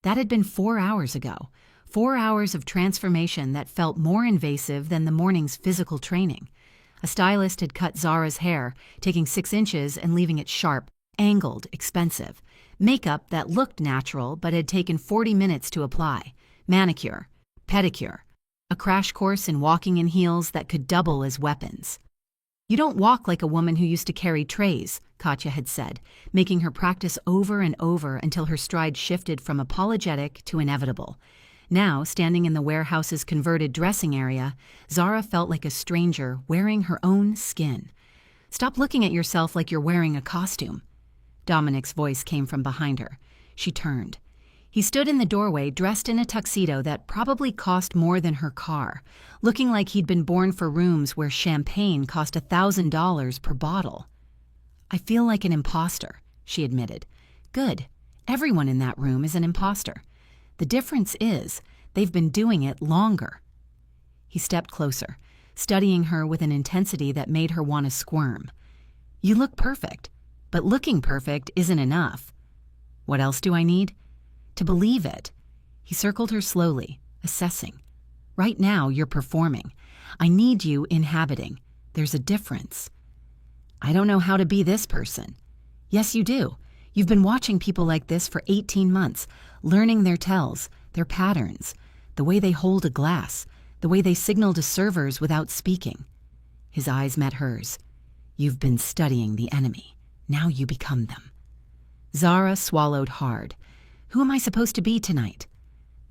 That had been 4 hours ago. 4 hours of transformation that felt more invasive than the morning's physical training. A stylist had cut Zara's hair, taking 6 inches and leaving it sharp, angled, expensive. Makeup that looked natural but had taken 40 minutes to apply. Manicure, pedicure. A crash course in walking in heels that could double as weapons. "You don't walk like a woman who used to carry trays," Katya had said, making her practice over and over until her stride shifted from apologetic to inevitable. Now, standing in the warehouse's converted dressing area, Zara felt like a stranger wearing her own skin. "Stop looking at yourself like you're wearing a costume." Dominic's voice came from behind her. She turned. He stood in the doorway dressed in a tuxedo that probably cost more than her car, looking like he'd been born for rooms where champagne cost $1,000 per bottle. "I feel like an imposter," she admitted. "Good. Everyone in that room is an imposter. The difference is, they've been doing it longer." He stepped closer, studying her with an intensity that made her want to squirm. "You look perfect, but looking perfect isn't enough." "What else do I need?" "To believe it." He circled her slowly, assessing. "Right now, you're performing. I need you inhabiting. There's a difference." "I don't know how to be this person." "Yes, you do. You've been watching people like this for 18 months, learning their tells, their patterns, the way they hold a glass, the way they signal to servers without speaking." His eyes met hers. "You've been studying the enemy. Now you become them." Zara swallowed hard. "Who am I supposed to be tonight?"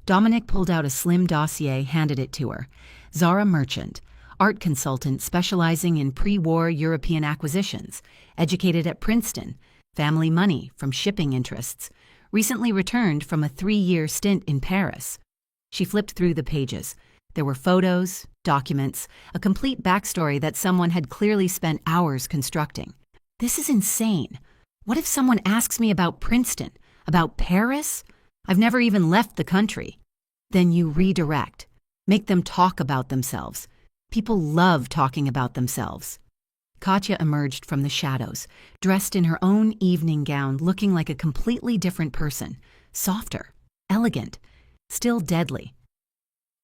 Dominic pulled out a slim dossier, handed it to her. Zara Merchant, art consultant specializing in pre-war European acquisitions, educated at Princeton, family money from shipping interests, recently returned from a 3-year stint in Paris. She flipped through the pages. There were photos, documents, a complete backstory that someone had clearly spent hours constructing. "This is insane. What if someone asks me about Princeton, about Paris? I've never even left the country." Then you redirect. Make them talk about themselves. People love talking about themselves. Katya emerged from the shadows, dressed in her own evening gown, looking like a completely different person, softer, elegant, still deadly.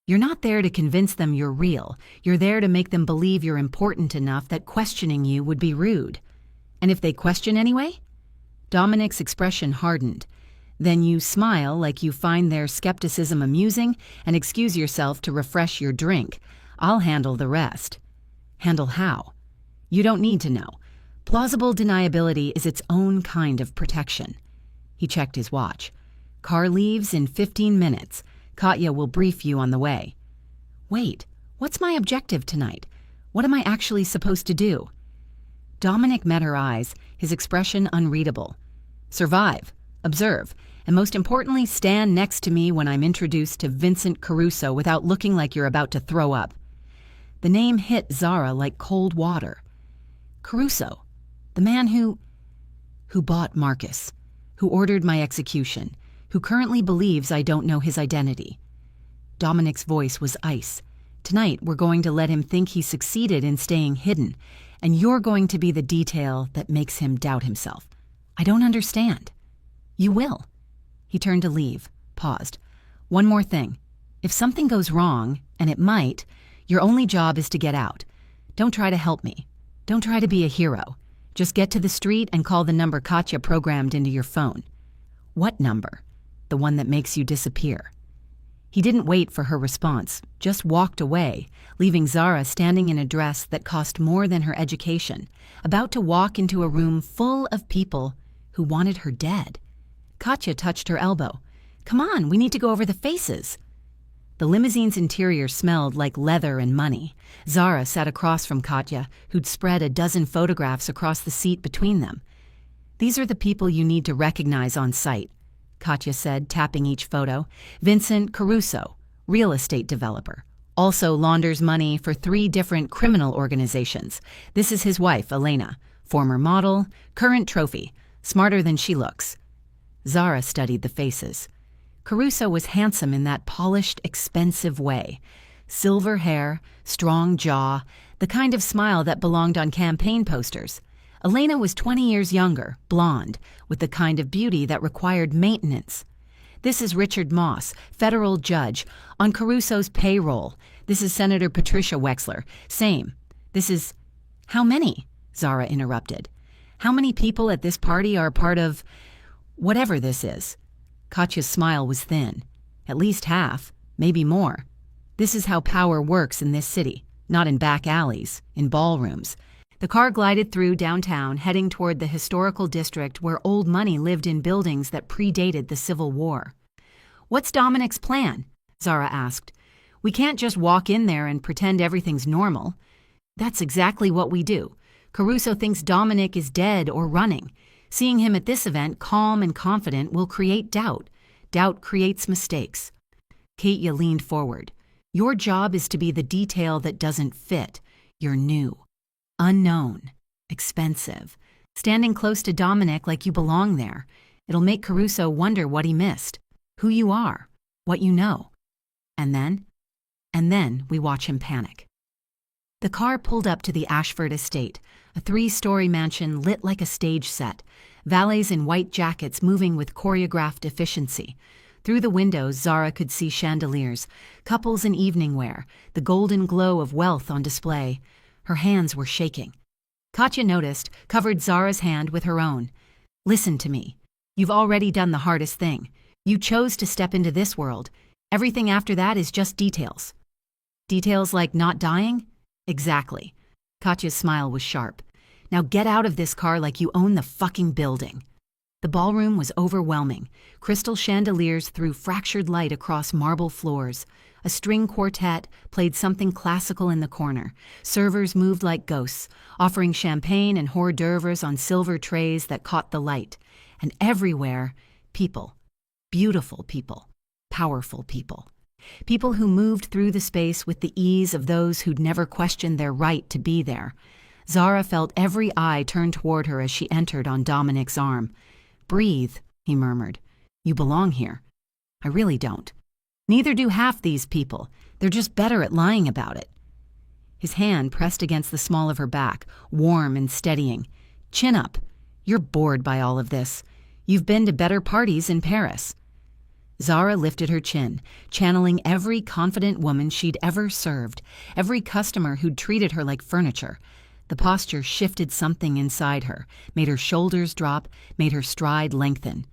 "You're not there to convince them you're real. You're there to make them believe you're important enough that questioning you would be rude. And if they question anyway?" Dominic's expression hardened. "Then you smile like you find their skepticism amusing and excuse yourself to refresh your drink. I'll handle the rest." "Handle how?" "You don't need to know. Plausible deniability is its own kind of protection." He checked his watch. "Car leaves in 15 minutes. Katya will brief you on the way." "Wait, what's my objective tonight? What am I actually supposed to do?" Dominic met her eyes, his expression unreadable. "Survive, observe, and most importantly, stand next to me when I'm introduced to Vincent Caruso without looking like you're about to throw up." The name hit Zara like cold water. Caruso, the man who bought Marcus, who ordered my execution, who currently believes I don't know his identity. Dominic's voice was ice. "Tonight we're going to let him think he succeeded in staying hidden, and you're going to be the detail that makes him doubt himself." "I don't understand." "You will." He turned to leave, paused. "One more thing. If something goes wrong, and it might, your only job is to get out. Don't try to help me. Don't try to be a hero. Just get to the street and call the number Katya programmed into your phone." "What number?" "The one that makes you disappear." He didn't wait for her response, just walked away, leaving Zara standing in a dress that cost more than her education, about to walk into a room full of people who wanted her dead. Katya touched her elbow. Come on, we need to go over the faces. The limousine's interior smelled like leather and money. Zara sat across from Katya, who'd spread a dozen photographs across the seat between them. These are the people you need to recognize on sight, Katya said, tapping each photo. Vincent Caruso, real estate developer. Also launders money for 3 different criminal organizations. This is his wife, Elena. Former model, current trophy. Smarter than she looks. Zara studied the faces. Caruso was handsome in that polished, expensive way. Silver hair, strong jaw, the kind of smile that belonged on campaign posters. Elena was 20 years younger, blonde, with the kind of beauty that required maintenance. This is Richard Moss, federal judge, on Caruso's payroll. This is Senator Patricia Wexler. Same. This is... How many? Zara interrupted. How many people at this party are part of... whatever this is? Katya's smile was thin. At least half, maybe more. This is how power works in this city, not in back alleys, in ballrooms. The car glided through downtown, heading toward the historical district where old money lived in buildings that predated the Civil War. What's Dominic's plan? Zara asked. We can't just walk in there and pretend everything's normal. That's exactly what we do. Caruso thinks Dominic is dead or running. Seeing him at this event, calm and confident, will create doubt. Doubt creates mistakes. Katya leaned forward. Your job is to be the detail that doesn't fit. You're new. Unknown. Expensive. Standing close to Dominic like you belong there. It'll make Caruso wonder what he missed. Who you are. What you know. And then we watch him panic. The car pulled up to the Ashford estate, a 3-story mansion lit like a stage set, valets in white jackets moving with choreographed efficiency. Through the windows, Zara could see chandeliers, couples in evening wear, the golden glow of wealth on display. Her hands were shaking. Katya noticed, covered Zara's hand with her own. Listen to me. You've already done the hardest thing. You chose to step into this world. Everything after that is just details. Details like not dying? Exactly. Katya's smile was sharp. Now get out of this car like you own the fucking building. The ballroom was overwhelming. Crystal chandeliers threw fractured light across marble floors. A string quartet played something classical in the corner. Servers moved like ghosts, offering champagne and hors d'oeuvres on silver trays that caught the light. And everywhere, people. Beautiful people. Powerful people. People who moved through the space with the ease of those who'd never questioned their right to be there. Zara felt every eye turn toward her as she entered on Dominic's arm. Breathe, he murmured. You belong here. I really don't. Neither do half these people. They're just better at lying about it. His hand pressed against the small of her back, warm and steadying. Chin up. You're bored by all of this. You've been to better parties in Paris. Zara lifted her chin, channeling every confident woman she'd ever served, every customer who'd treated her like furniture. The posture shifted something inside her, made her shoulders drop, made her stride lengthen.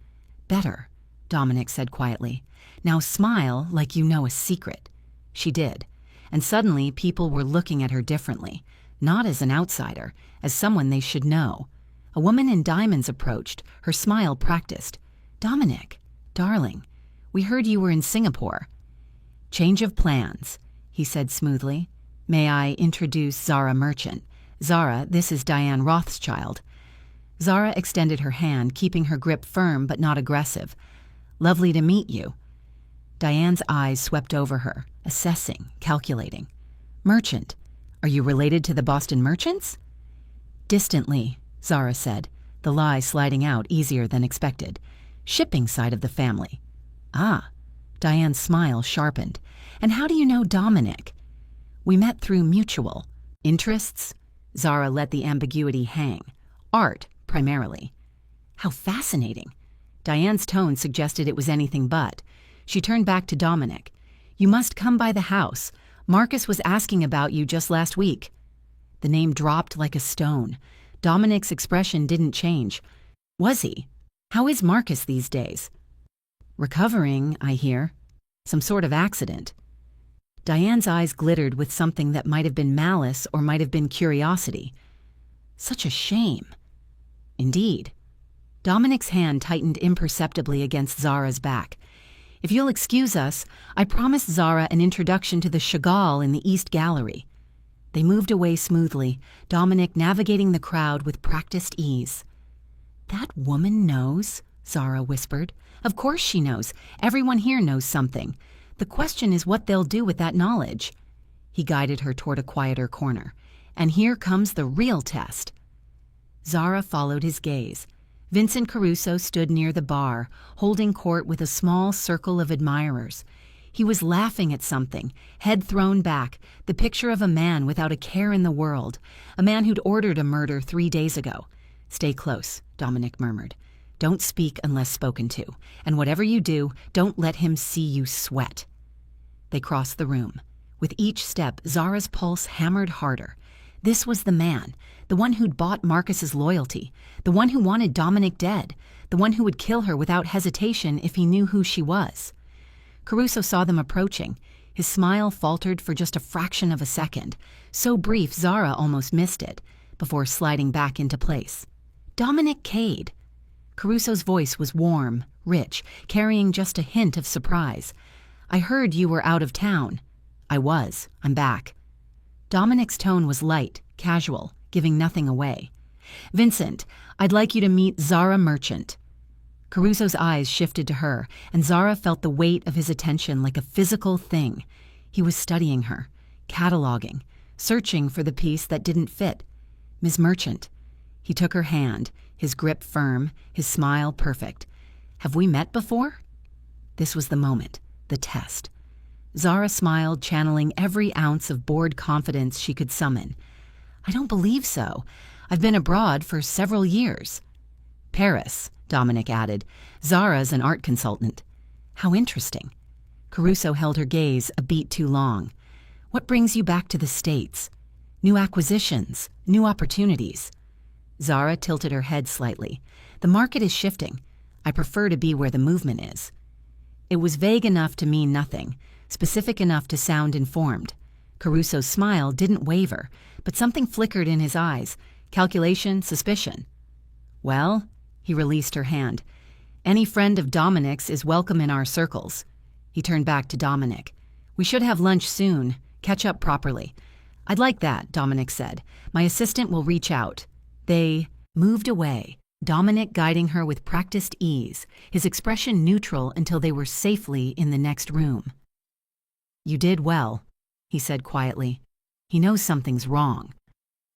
Better, Dominic said quietly. Now smile like you know a secret. She did, and suddenly people were looking at her differently, not as an outsider, as someone they should know. A woman in diamonds approached, her smile practiced. Dominic, darling, we heard you were in Singapore. Change of plans, he said smoothly. May I introduce Zara Merchant? Zara, this is Diane Rothschild. Zara extended her hand, keeping her grip firm but not aggressive. Lovely to meet you. Diane's eyes swept over her, assessing, calculating. Merchant, are you related to the Boston merchants? Distantly, Zara said, the lie sliding out easier than expected. Shipping side of the family. Ah, Diane's smile sharpened. And how do you know Dominic? We met through mutual. Interests? Zara let the ambiguity hang. Art, primarily. How fascinating. Diane's tone suggested it was anything but. She turned back to Dominic. You must come by the house. Marcus was asking about you just last week. The name dropped like a stone. Dominic's expression didn't change. Was he? How is Marcus these days? Recovering, I hear. Some sort of accident. Diane's eyes glittered with something that might have been malice or might have been curiosity. Such a shame. Indeed. Dominic's hand tightened imperceptibly against Zara's back. "If you'll excuse us, I promised Zara an introduction to the Chagall in the East Gallery." They moved away smoothly, Dominic navigating the crowd with practiced ease. "That woman knows," Zara whispered. "Of course she knows. Everyone here knows something. The question is what they'll do with that knowledge." He guided her toward a quieter corner. "And here comes the real test." Zara followed his gaze. Vincent Caruso stood near the bar, holding court with a small circle of admirers. He was laughing at something, head thrown back, the picture of a man without a care in the world, a man who'd ordered a murder 3 days ago. "Stay close," Dominic murmured. "Don't speak unless spoken to, and whatever you do, don't let him see you sweat." They crossed the room. With each step, Zara's pulse hammered harder. This was the man, the one who'd bought Marcus's loyalty, the one who wanted Dominic dead, the one who would kill her without hesitation if he knew who she was. Caruso saw them approaching. His smile faltered for just a fraction of a second, so brief Zara almost missed it, before sliding back into place. "Dominic Cade." Caruso's voice was warm, rich, carrying just a hint of surprise. "I heard you were out of town." "I was. I'm back." Dominic's tone was light, casual, giving nothing away. "Vincent, I'd like you to meet Zara Merchant." Caruso's eyes shifted to her, and Zara felt the weight of his attention like a physical thing. He was studying her, cataloging, searching for the piece that didn't fit. "Ms. Merchant." He took her hand, his grip firm, his smile perfect. "Have we met before?" This was the moment, the test. Zara smiled, channeling every ounce of bored confidence she could summon. "I don't believe so. I've been abroad for several years." "Paris," Dominic added. "Zara's an art consultant." "How interesting." Caruso held her gaze a beat too long. "What brings you back to the States?" "New acquisitions, new opportunities." Zara tilted her head slightly. "The market is shifting. I prefer to be where the movement is." It was vague enough to mean nothing, specific enough to sound informed. Caruso's smile didn't waver, but something flickered in his eyes. Calculation, suspicion. "Well," he released her hand, "any friend of Dominic's is welcome in our circles." He turned back to Dominic. "We should have lunch soon, catch up properly." "I'd like that," Dominic said. "My assistant will reach out." They moved away, Dominic guiding her with practiced ease, his expression neutral until they were safely in the next room. "You did well," he said quietly. "He knows something's wrong."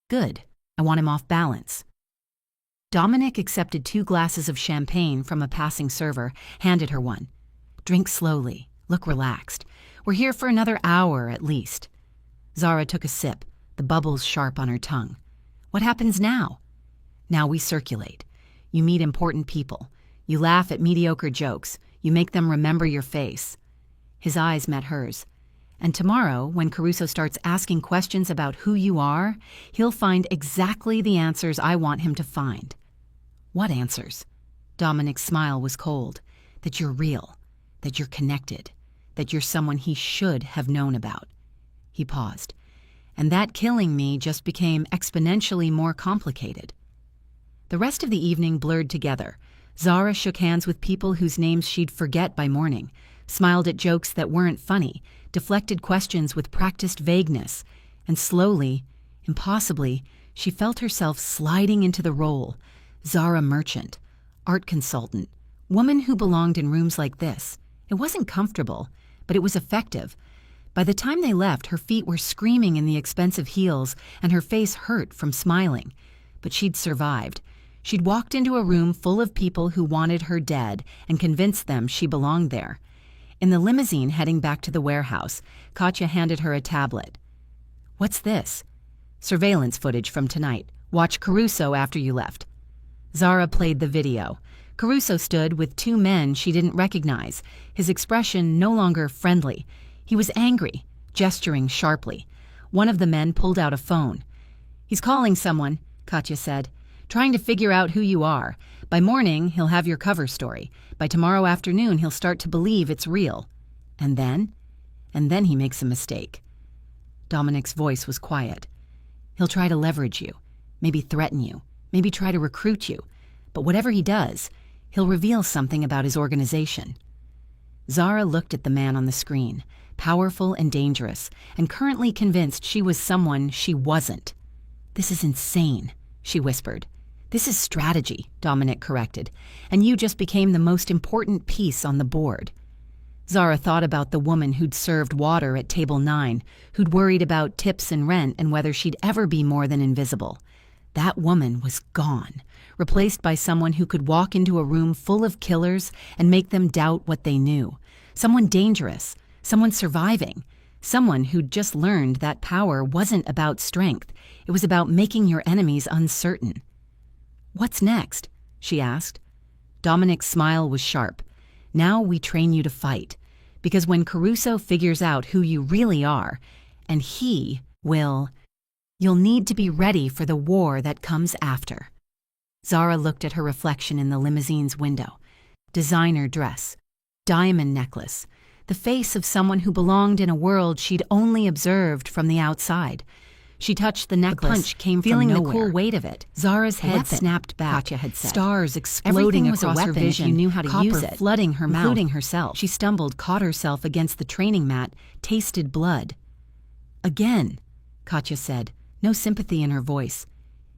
"Good. I want him off balance." Dominic accepted 2 glasses of champagne from a passing server, handed her one. "Drink slowly. Look relaxed. We're here for another hour at least." Zara took a sip, the bubbles sharp on her tongue. "What happens now?" "Now we circulate. You meet important people. You laugh at mediocre jokes. You make them remember your face." His eyes met hers. "And tomorrow, when Caruso starts asking questions about who you are, he'll find exactly the answers I want him to find." "What answers?" Dominic's smile was cold. "That you're real, that you're connected, that you're someone he should have known about." He paused. "And that killing me just became exponentially more complicated." The rest of the evening blurred together. Zara shook hands with people whose names she'd forget by morning, smiled at jokes that weren't funny, deflected questions with practiced vagueness, and slowly, impossibly, she felt herself sliding into the role. Zara Merchant, art consultant, woman who belonged in rooms like this. It wasn't comfortable, but it was effective. By the time they left, her feet were screaming in the expensive heels, and her face hurt from smiling. But she'd survived. She'd walked into a room full of people who wanted her dead and convinced them she belonged there. In the limousine heading back to the warehouse, Katya handed her a tablet. "What's this?" "Surveillance footage from tonight. Watch Caruso after you left." Zara played the video. Caruso stood with 2 men she didn't recognize, his expression no longer friendly. He was angry, gesturing sharply. One of the men pulled out a phone. "He's calling someone," Katya said. "Trying to figure out who you are. By morning, he'll have your cover story. By tomorrow afternoon, he'll start to believe it's real. And then? And then he makes a mistake." Dominic's voice was quiet. "He'll try to leverage you, maybe threaten you, maybe try to recruit you. But whatever he does, he'll reveal something about his organization. Zara looked at the man on the screen, powerful and dangerous, and currently convinced she was someone she wasn't. "This is insane," she whispered. "This is strategy," Dominic corrected, "and you just became the most important piece on the board." Zara thought about the woman who'd served water at table 9, who'd worried about tips and rent and whether she'd ever be more than invisible. That woman was gone, replaced by someone who could walk into a room full of killers and make them doubt what they knew. Someone dangerous, someone surviving, someone who'd just learned that power wasn't about strength. It was about making your enemies uncertain. "What's next?" she asked. Dominic's smile was sharp. "Now we train you to fight, because when Caruso figures out who you really are, and he will, you'll need to be ready for the war that comes after." Zara looked at her reflection in the limousine's window. Designer dress, diamond necklace, the face of someone who belonged in a world she'd only observed from the outside. She touched the necklace, the punch came feeling from nowhere. The cool weight of it. Zara's head snapped back. Katya had said. Stars exploding across her vision. You knew how to use it, flooding her mouth, including herself. She stumbled, caught herself against the training mat, tasted blood. "Again," Katya said, no sympathy in her voice.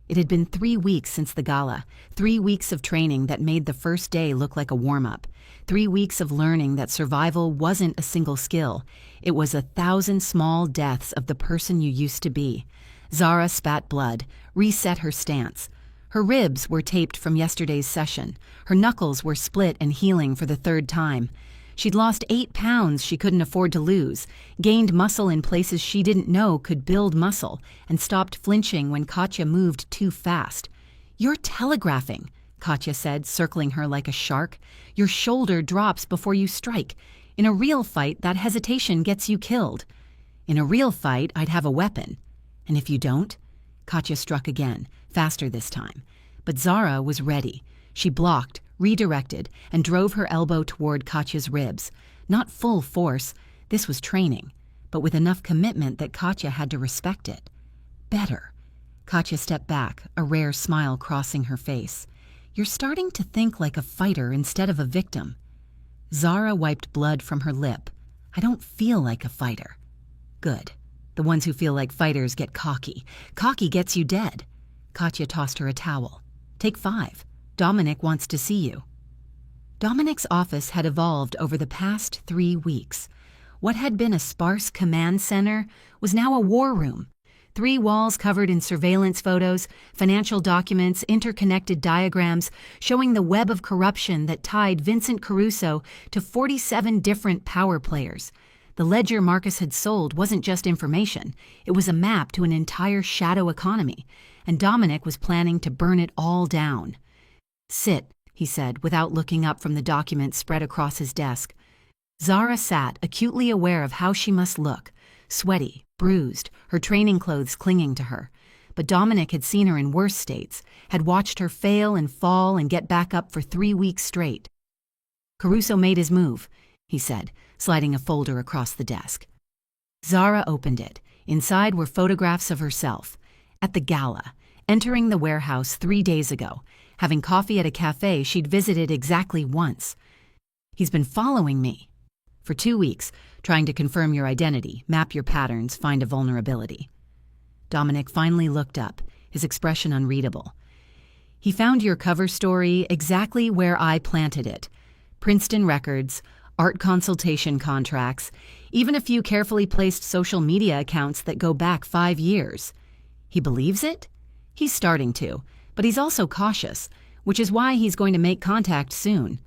It had been 3 weeks since the gala, 3 weeks of training that made the first day look like a warm-up, 3 weeks of learning that survival wasn't a single skill. It was 1,000 small deaths of the person you used to be. Zara spat blood, reset her stance. Her ribs were taped from yesterday's session. Her knuckles were split and healing for the 3rd time. She'd lost 8 pounds she couldn't afford to lose, gained muscle in places she didn't know could build muscle, and stopped flinching when Katya moved too fast. "You're telegraphing," Katya said, circling her like a shark. "Your shoulder drops before you strike. In a real fight, that hesitation gets you killed. In a real fight, I'd have a weapon. And if you don't?" Katya struck again, faster this time. But Zara was ready. She blocked, redirected, and drove her elbow toward Katya's ribs. Not full force, this was training, but with enough commitment that Katya had to respect it. "Better." Katya stepped back, a rare smile crossing her face. "You're starting to think like a fighter instead of a victim." Zara wiped blood from her lip. "I don't feel like a fighter." "Good. The ones who feel like fighters get cocky. Cocky gets you dead." Katya tossed her a towel. "Take 5. Dominic wants to see you." Dominic's office had evolved over the past 3 weeks. What had been a sparse command center was now a war room. 3 walls covered in surveillance photos, financial documents, interconnected diagrams showing the web of corruption that tied Vincent Caruso to 47 different power players. The ledger Marcus had sold wasn't just information. It was a map to an entire shadow economy, and Dominic was planning to burn it all down. "Sit," he said, without looking up from the document spread across his desk. Zara sat, acutely aware of how she must look, sweaty, bruised, her training clothes clinging to her. But Dominic had seen her in worse states, had watched her fail and fall and get back up for 3 weeks straight. "Caruso made his move," he said, sliding a folder across the desk. Zara opened it. Inside were photographs of herself, at the gala, entering the warehouse 3 days ago, having coffee at a cafe she'd visited exactly once. "He's been following me for 2 weeks, trying to confirm your identity, map your patterns, find a vulnerability." Dominic finally looked up, his expression unreadable. "He found your cover story exactly where I planted it. Princeton records, art consultation contracts, even a few carefully placed social media accounts that go back 5 years. He believes it? He's starting to, but he's also cautious, which is why he's going to make contact soon."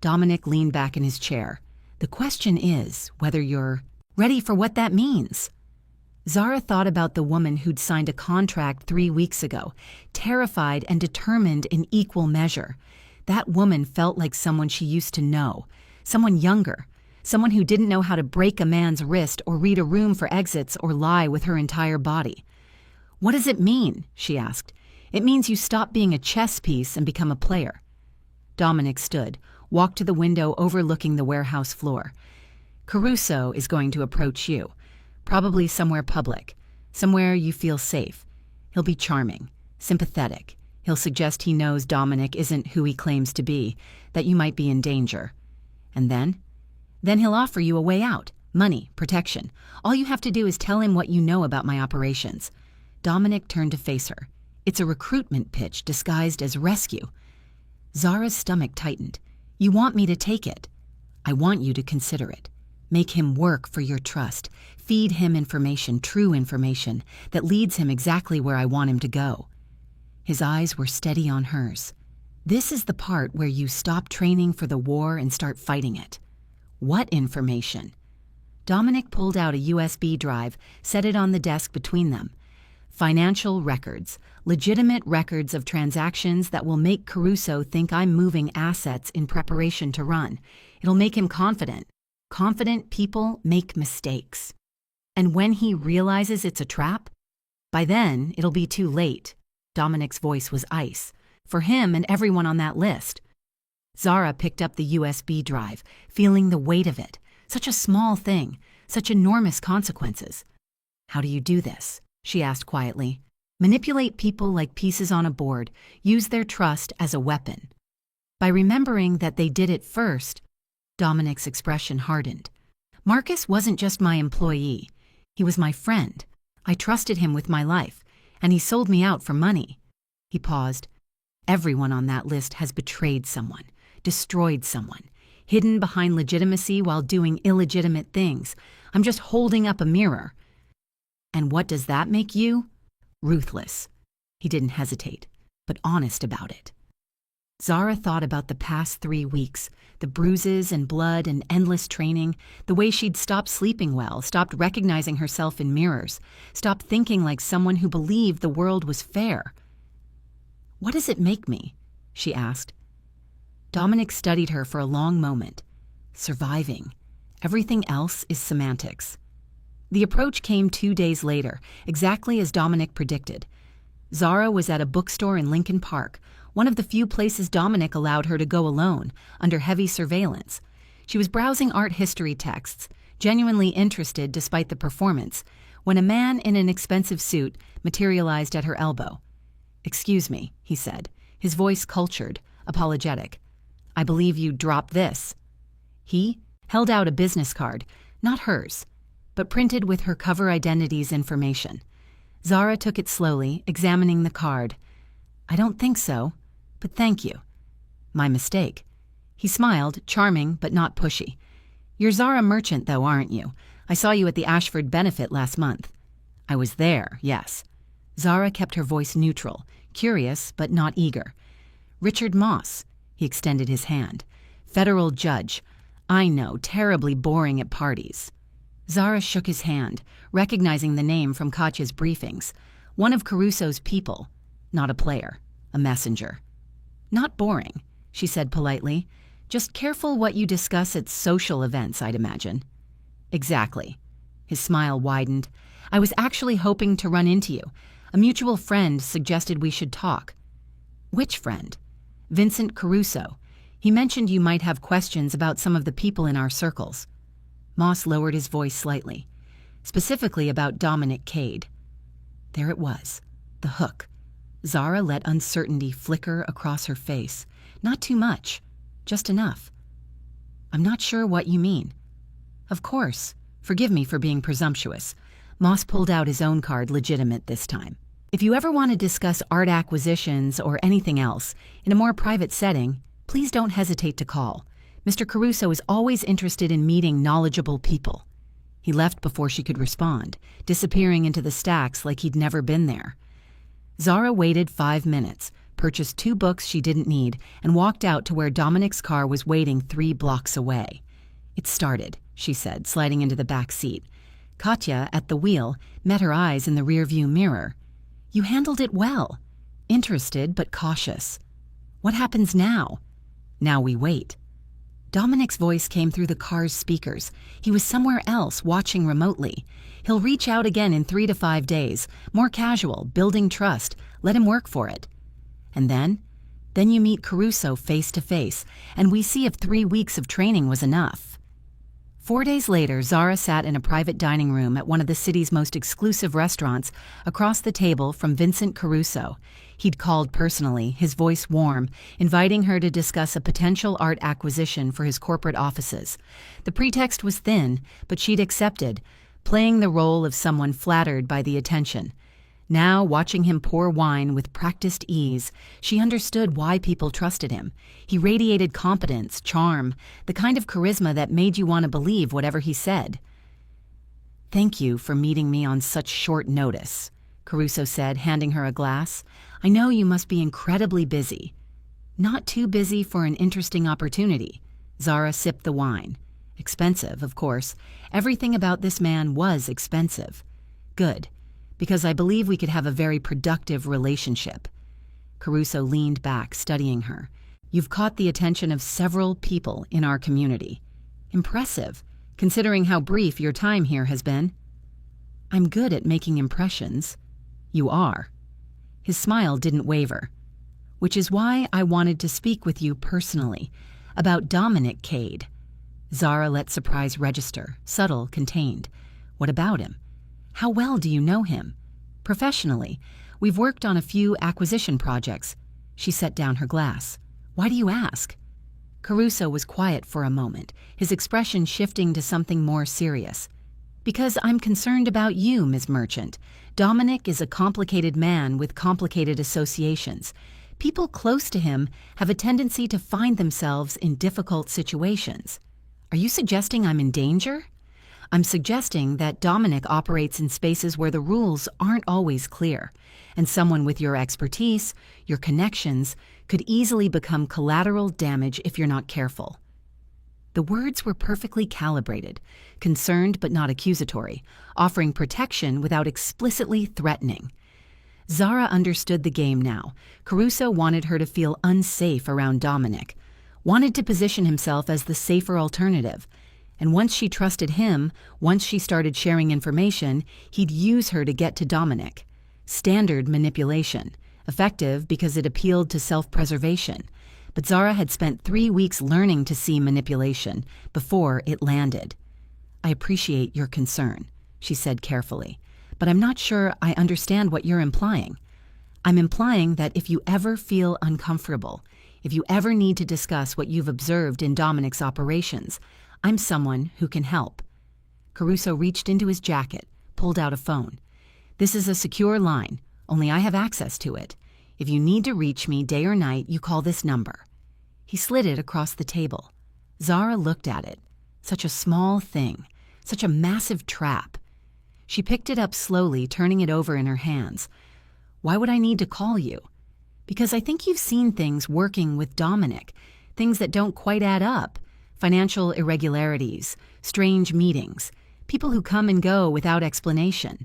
Dominic leaned back in his chair. "The question is whether you're ready for what that means." Zara thought about the woman who'd signed a contract 3 weeks ago, terrified and determined in equal measure. That woman felt like someone she used to know, someone younger, someone who didn't know how to break a man's wrist or read a room for exits or lie with her entire body. "What does it mean?" she asked. "It means you stop being a chess piece and become a player." Dominic stood, walked to the window overlooking the warehouse floor. "Caruso is going to approach you, probably somewhere public, somewhere you feel safe. He'll be charming, sympathetic. He'll suggest he knows Dominic isn't who he claims to be, that you might be in danger. And then? Then he'll offer you a way out, money, protection. All you have to do is tell him what you know about my operations. Dominic turned to face her. It's a recruitment pitch disguised as rescue. Zara's stomach tightened. You want me to take it? I want you to consider it. Make him work for your trust. Feed him information, true information, that leads him exactly where I want him to go. His eyes were steady on hers. This is the part where you stop training for the war and start fighting it. What information? Dominic pulled out a USB drive, set it on the desk between them. Financial records, legitimate records of transactions that will make Caruso think I'm moving assets in preparation to run. It'll make him confident. Confident people make mistakes. And when he realizes it's a trap, by then it'll be too late. Dominic's voice was ice, for him and everyone on that list. Zara picked up the USB drive, feeling the weight of it. Such a small thing, such enormous consequences. How do you do this? She asked quietly. Manipulate people like pieces on a board, use their trust as a weapon. By remembering that they did it first, Dominic's expression hardened. Marcus wasn't just my employee. He was my friend. I trusted him with my life, and he sold me out for money. He paused. Everyone on that list has betrayed someone, destroyed someone, hidden behind legitimacy while doing illegitimate things. I'm just holding up a mirror. And what does that make you? Ruthless. He didn't hesitate, but honest about it. Zara thought about the past 3 weeks, the bruises and blood and endless training, the way she'd stopped sleeping well, stopped recognizing herself in mirrors, stopped thinking like someone who believed the world was fair. What does it make me? She asked. Dominic studied her for a long moment. Surviving. Everything else is semantics. The approach came 2 days later, exactly as Dominic predicted. Zara was at a bookstore in Lincoln Park, one of the few places Dominic allowed her to go alone, under heavy surveillance. She was browsing art history texts, genuinely interested despite the performance, when a man in an expensive suit materialized at her elbow. "Excuse me," he said, his voice cultured, apologetic. "I believe you dropped this." He held out a business card, not hers, but printed with her cover identity's information. Zara took it slowly, examining the card. "I don't think so, but thank you." "My mistake." He smiled, charming but not pushy. "You're Zara Merchant, though, aren't you? I saw you at the Ashford benefit last month." "I was there, yes." Zara kept her voice neutral, curious but not eager. "Richard Moss." He extended his hand. "Federal judge. I know, terribly boring at parties." Zara shook his hand, recognizing the name from Katya's briefings. One of Caruso's people. Not a player, a messenger. "Not boring," she said politely. "Just careful what you discuss at social events, I'd imagine." "Exactly." His smile widened. "I was actually hoping to run into you. A mutual friend suggested we should talk." "Which friend?" "Vincent Caruso. He mentioned you might have questions about some of the people in our circles." Moss lowered his voice slightly. "Specifically about Dominic Cade." There it was, the hook. Zara let uncertainty flicker across her face. Not too much, just enough. "I'm not sure what you mean." "Of course. Forgive me for being presumptuous." Moss pulled out his own card, legitimate this time. "If you ever want to discuss art acquisitions or anything else, in a more private setting, please don't hesitate to call. Mr. Caruso is always interested in meeting knowledgeable people." He left before she could respond, disappearing into the stacks like he'd never been there. Zara waited 5 minutes, purchased 2 books she didn't need, and walked out to where Dominic's car was waiting 3 blocks away. "It started," she said, sliding into the back seat. Katya, at the wheel, met her eyes in the rearview mirror. "You handled it well." Interested but cautious. "What happens now?" "Now we wait." Dominic's voice came through the car's speakers. He was somewhere else, watching remotely. He'll reach out again in 3 to 5 days. More casual, building trust. Let him work for it. And then you meet Caruso face to face, and we see if 3 weeks of training was enough. 4 days later, Zara sat in a private dining room at one of the city's most exclusive restaurants across the table from Vincent Caruso. He'd called personally, his voice warm, inviting her to discuss a potential art acquisition for his corporate offices. The pretext was thin, but she'd accepted, playing the role of someone flattered by the attention. Now, watching him pour wine with practiced ease, she understood why people trusted him. He radiated competence, charm, the kind of charisma that made you want to believe whatever he said. "Thank you for meeting me on such short notice," Caruso said, handing her a glass. "I know you must be incredibly busy." "Not too busy for an interesting opportunity." Zara sipped the wine. "Expensive, of course. Everything about this man was expensive." "Good. Because I believe we could have a very productive relationship." Caruso leaned back, studying her. "You've caught the attention of several people in our community. Impressive, considering how brief your time here has been." "I'm good at making impressions." "You are." His smile didn't waver. "Which is why I wanted to speak with you personally, about Dominic Cade." Zara let surprise register, subtle, contained. "What about him? How well do you know him?" "Professionally. We've worked on a few acquisition projects." She set down her glass. "Why do you ask?" Caruso was quiet for a moment, his expression shifting to something more serious. "Because I'm concerned about you, Ms. Merchant. Dominic is a complicated man with complicated associations. People close to him have a tendency to find themselves in difficult situations." "Are you suggesting I'm in danger?" "I'm suggesting that Dominic operates in spaces where the rules aren't always clear, and someone with your expertise, your connections, could easily become collateral damage if you're not careful." The words were perfectly calibrated, concerned but not accusatory, offering protection without explicitly threatening. Zara understood the game now. Caruso wanted her to feel unsafe around Dominic, wanted to position himself as the safer alternative. And once she trusted him, once she started sharing information, he'd use her to get to Dominic. Standard manipulation, effective because it appealed to self-preservation. But Zara had spent 3 weeks learning to see manipulation before it landed. "I appreciate your concern," she said carefully, "but I'm not sure I understand what you're implying." "I'm implying that if you ever feel uncomfortable, if you ever need to discuss what you've observed in Dominic's operations, I'm someone who can help." Caruso reached into his jacket, pulled out a phone. "This is a secure line. Only I have access to it. If you need to reach me day or night, you call this number." He slid it across the table. Zara looked at it. Such a small thing. Such a massive trap. She picked it up slowly, turning it over in her hands. "Why would I need to call you?" "Because I think you've seen things working with Dominic. Things that don't quite add up. Financial irregularities, strange meetings, people who come and go without explanation."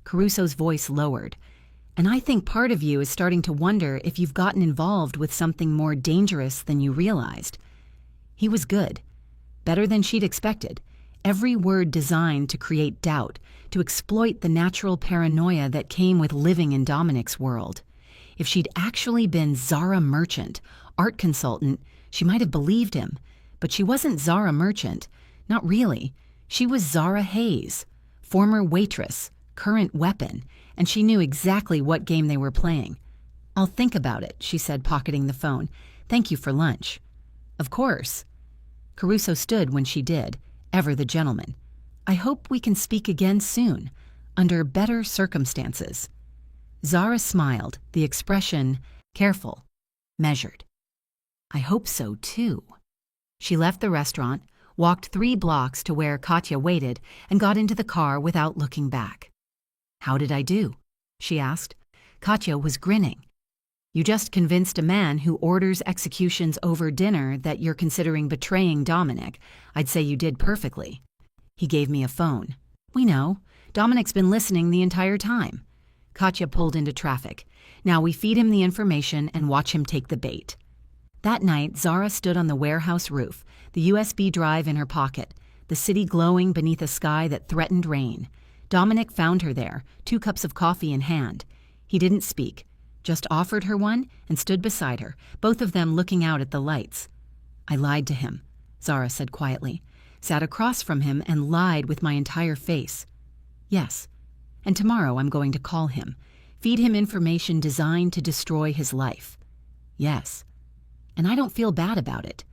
Caruso's voice lowered. "And I think part of you is starting to wonder if you've gotten involved with something more dangerous than you realized." He was good. Better than she'd expected. Every word designed to create doubt, to exploit the natural paranoia that came with living in Dominic's world. If she'd actually been Zara Merchant, art consultant, she might have believed him. But she wasn't Zara Merchant. Not really. She was Zara Hayes, former waitress, current weapon, and she knew exactly what game they were playing. "I'll think about it," she said, pocketing the phone. "Thank you for lunch." "Of course." Caruso stood when she did, ever the gentleman. "I hope we can speak again soon, under better circumstances." Zara smiled, the expression careful, measured. "I hope so, too." She left the restaurant, walked 3 blocks to where Katya waited, and got into the car without looking back. "How did I do?" she asked. Katya was grinning. "You just convinced a man who orders executions over dinner that you're considering betraying Dominic. I'd say you did perfectly." He gave me a phone. "We know. Dominic's been listening the entire time." Katya pulled into traffic. Now we feed him the information and watch him take the bait. That night, Zara stood on the warehouse roof, the USB drive in her pocket, the city glowing beneath a sky that threatened rain. Dominic found her there, 2 cups of coffee in hand. He didn't speak, just offered her one and stood beside her, both of them looking out at the lights. "I lied to him," Zara said quietly. sat across from him and lied with my entire face. Yes, and tomorrow I'm going to call him, feed him information designed to destroy his life. Yes, and I don't feel bad about it.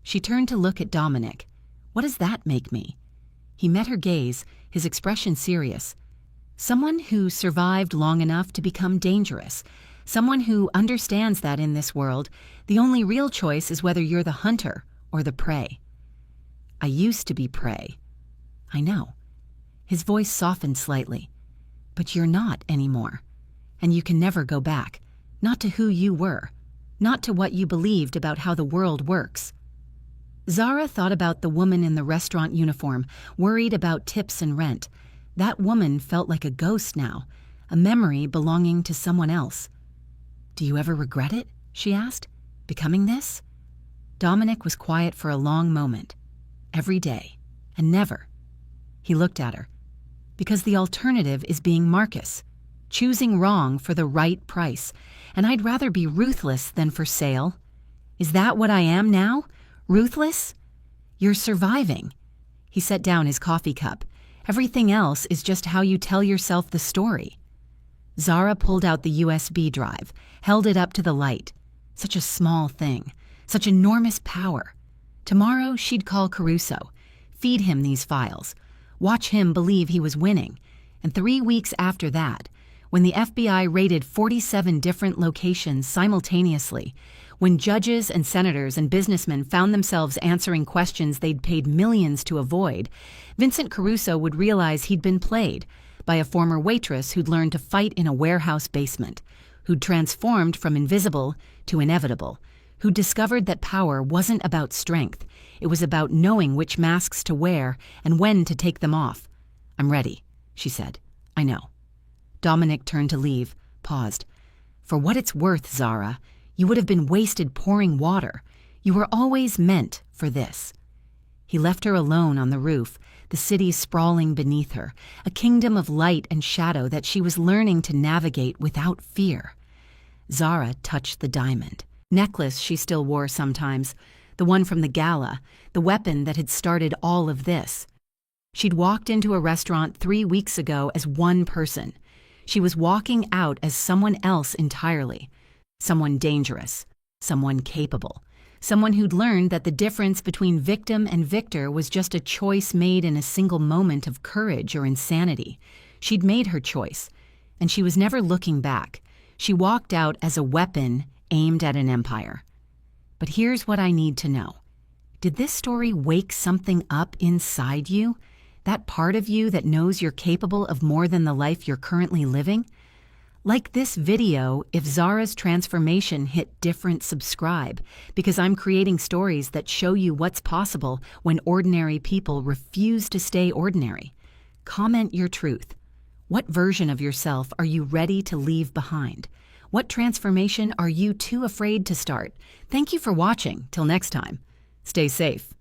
She turned to look at Dominic. What does that make me? He met her gaze, his expression serious. Someone who survived long enough to become dangerous. Someone who understands that in this world, the only real choice is whether you're the hunter or the prey. I used to be prey. I know. His voice softened slightly. But you're not anymore. And you can never go back. Not to who you were. Not to what you believed about how the world works. Zara thought about the woman in the restaurant uniform, worried about tips and rent. That woman felt like a ghost now, a memory belonging to someone else. Do you ever regret it? She asked. Becoming this? Dominic was quiet for a long moment. Every day. And never. He looked at her. Because the alternative is being Marcus. Choosing wrong for the right price. And I'd rather be ruthless than for sale. Is that what I am now? Ruthless? You're surviving. He set down his coffee cup. Everything else is just how you tell yourself the story. Zara pulled out the USB drive, held it up to the light. Such a small thing. Such enormous power. Tomorrow she'd call Caruso, feed him these files, watch him believe he was winning. And 3 weeks after that, when the FBI raided 47 different locations simultaneously, when judges and senators and businessmen found themselves answering questions they'd paid millions to avoid, Vincent Caruso would realize he'd been played by a former waitress who'd learned to fight in a warehouse basement, who'd transformed from invisible to inevitable, who'd discovered that power wasn't about strength. It was about knowing which masks to wear and when to take them off. I'm ready, she said. I know. Dominic turned to leave, paused. For what it's worth, Zara, you would have been wasted pouring water. You were always meant for this. He left her alone on the roof, the city sprawling beneath her, a kingdom of light and shadow that she was learning to navigate without fear. Zara touched the diamond. Necklace she still wore sometimes, the one from the gala, the weapon that had started all of this. She'd walked into a restaurant 3 weeks ago as one person. She was walking out as someone else entirely. Someone dangerous, someone capable, someone who'd learned that the difference between victim and victor was just a choice made in a single moment of courage or insanity. She'd made her choice, and she was never looking back. She walked out as a weapon aimed at an empire. But here's what I need to know. Did this story wake something up inside you? That part of you that knows you're capable of more than the life you're currently living? Like this video, if Zara's transformation hit different, subscribe, because I'm creating stories that show you what's possible when ordinary people refuse to stay ordinary. Comment your truth. What version of yourself are you ready to leave behind? What transformation are you too afraid to start? Thank you for watching. Till next time, stay safe.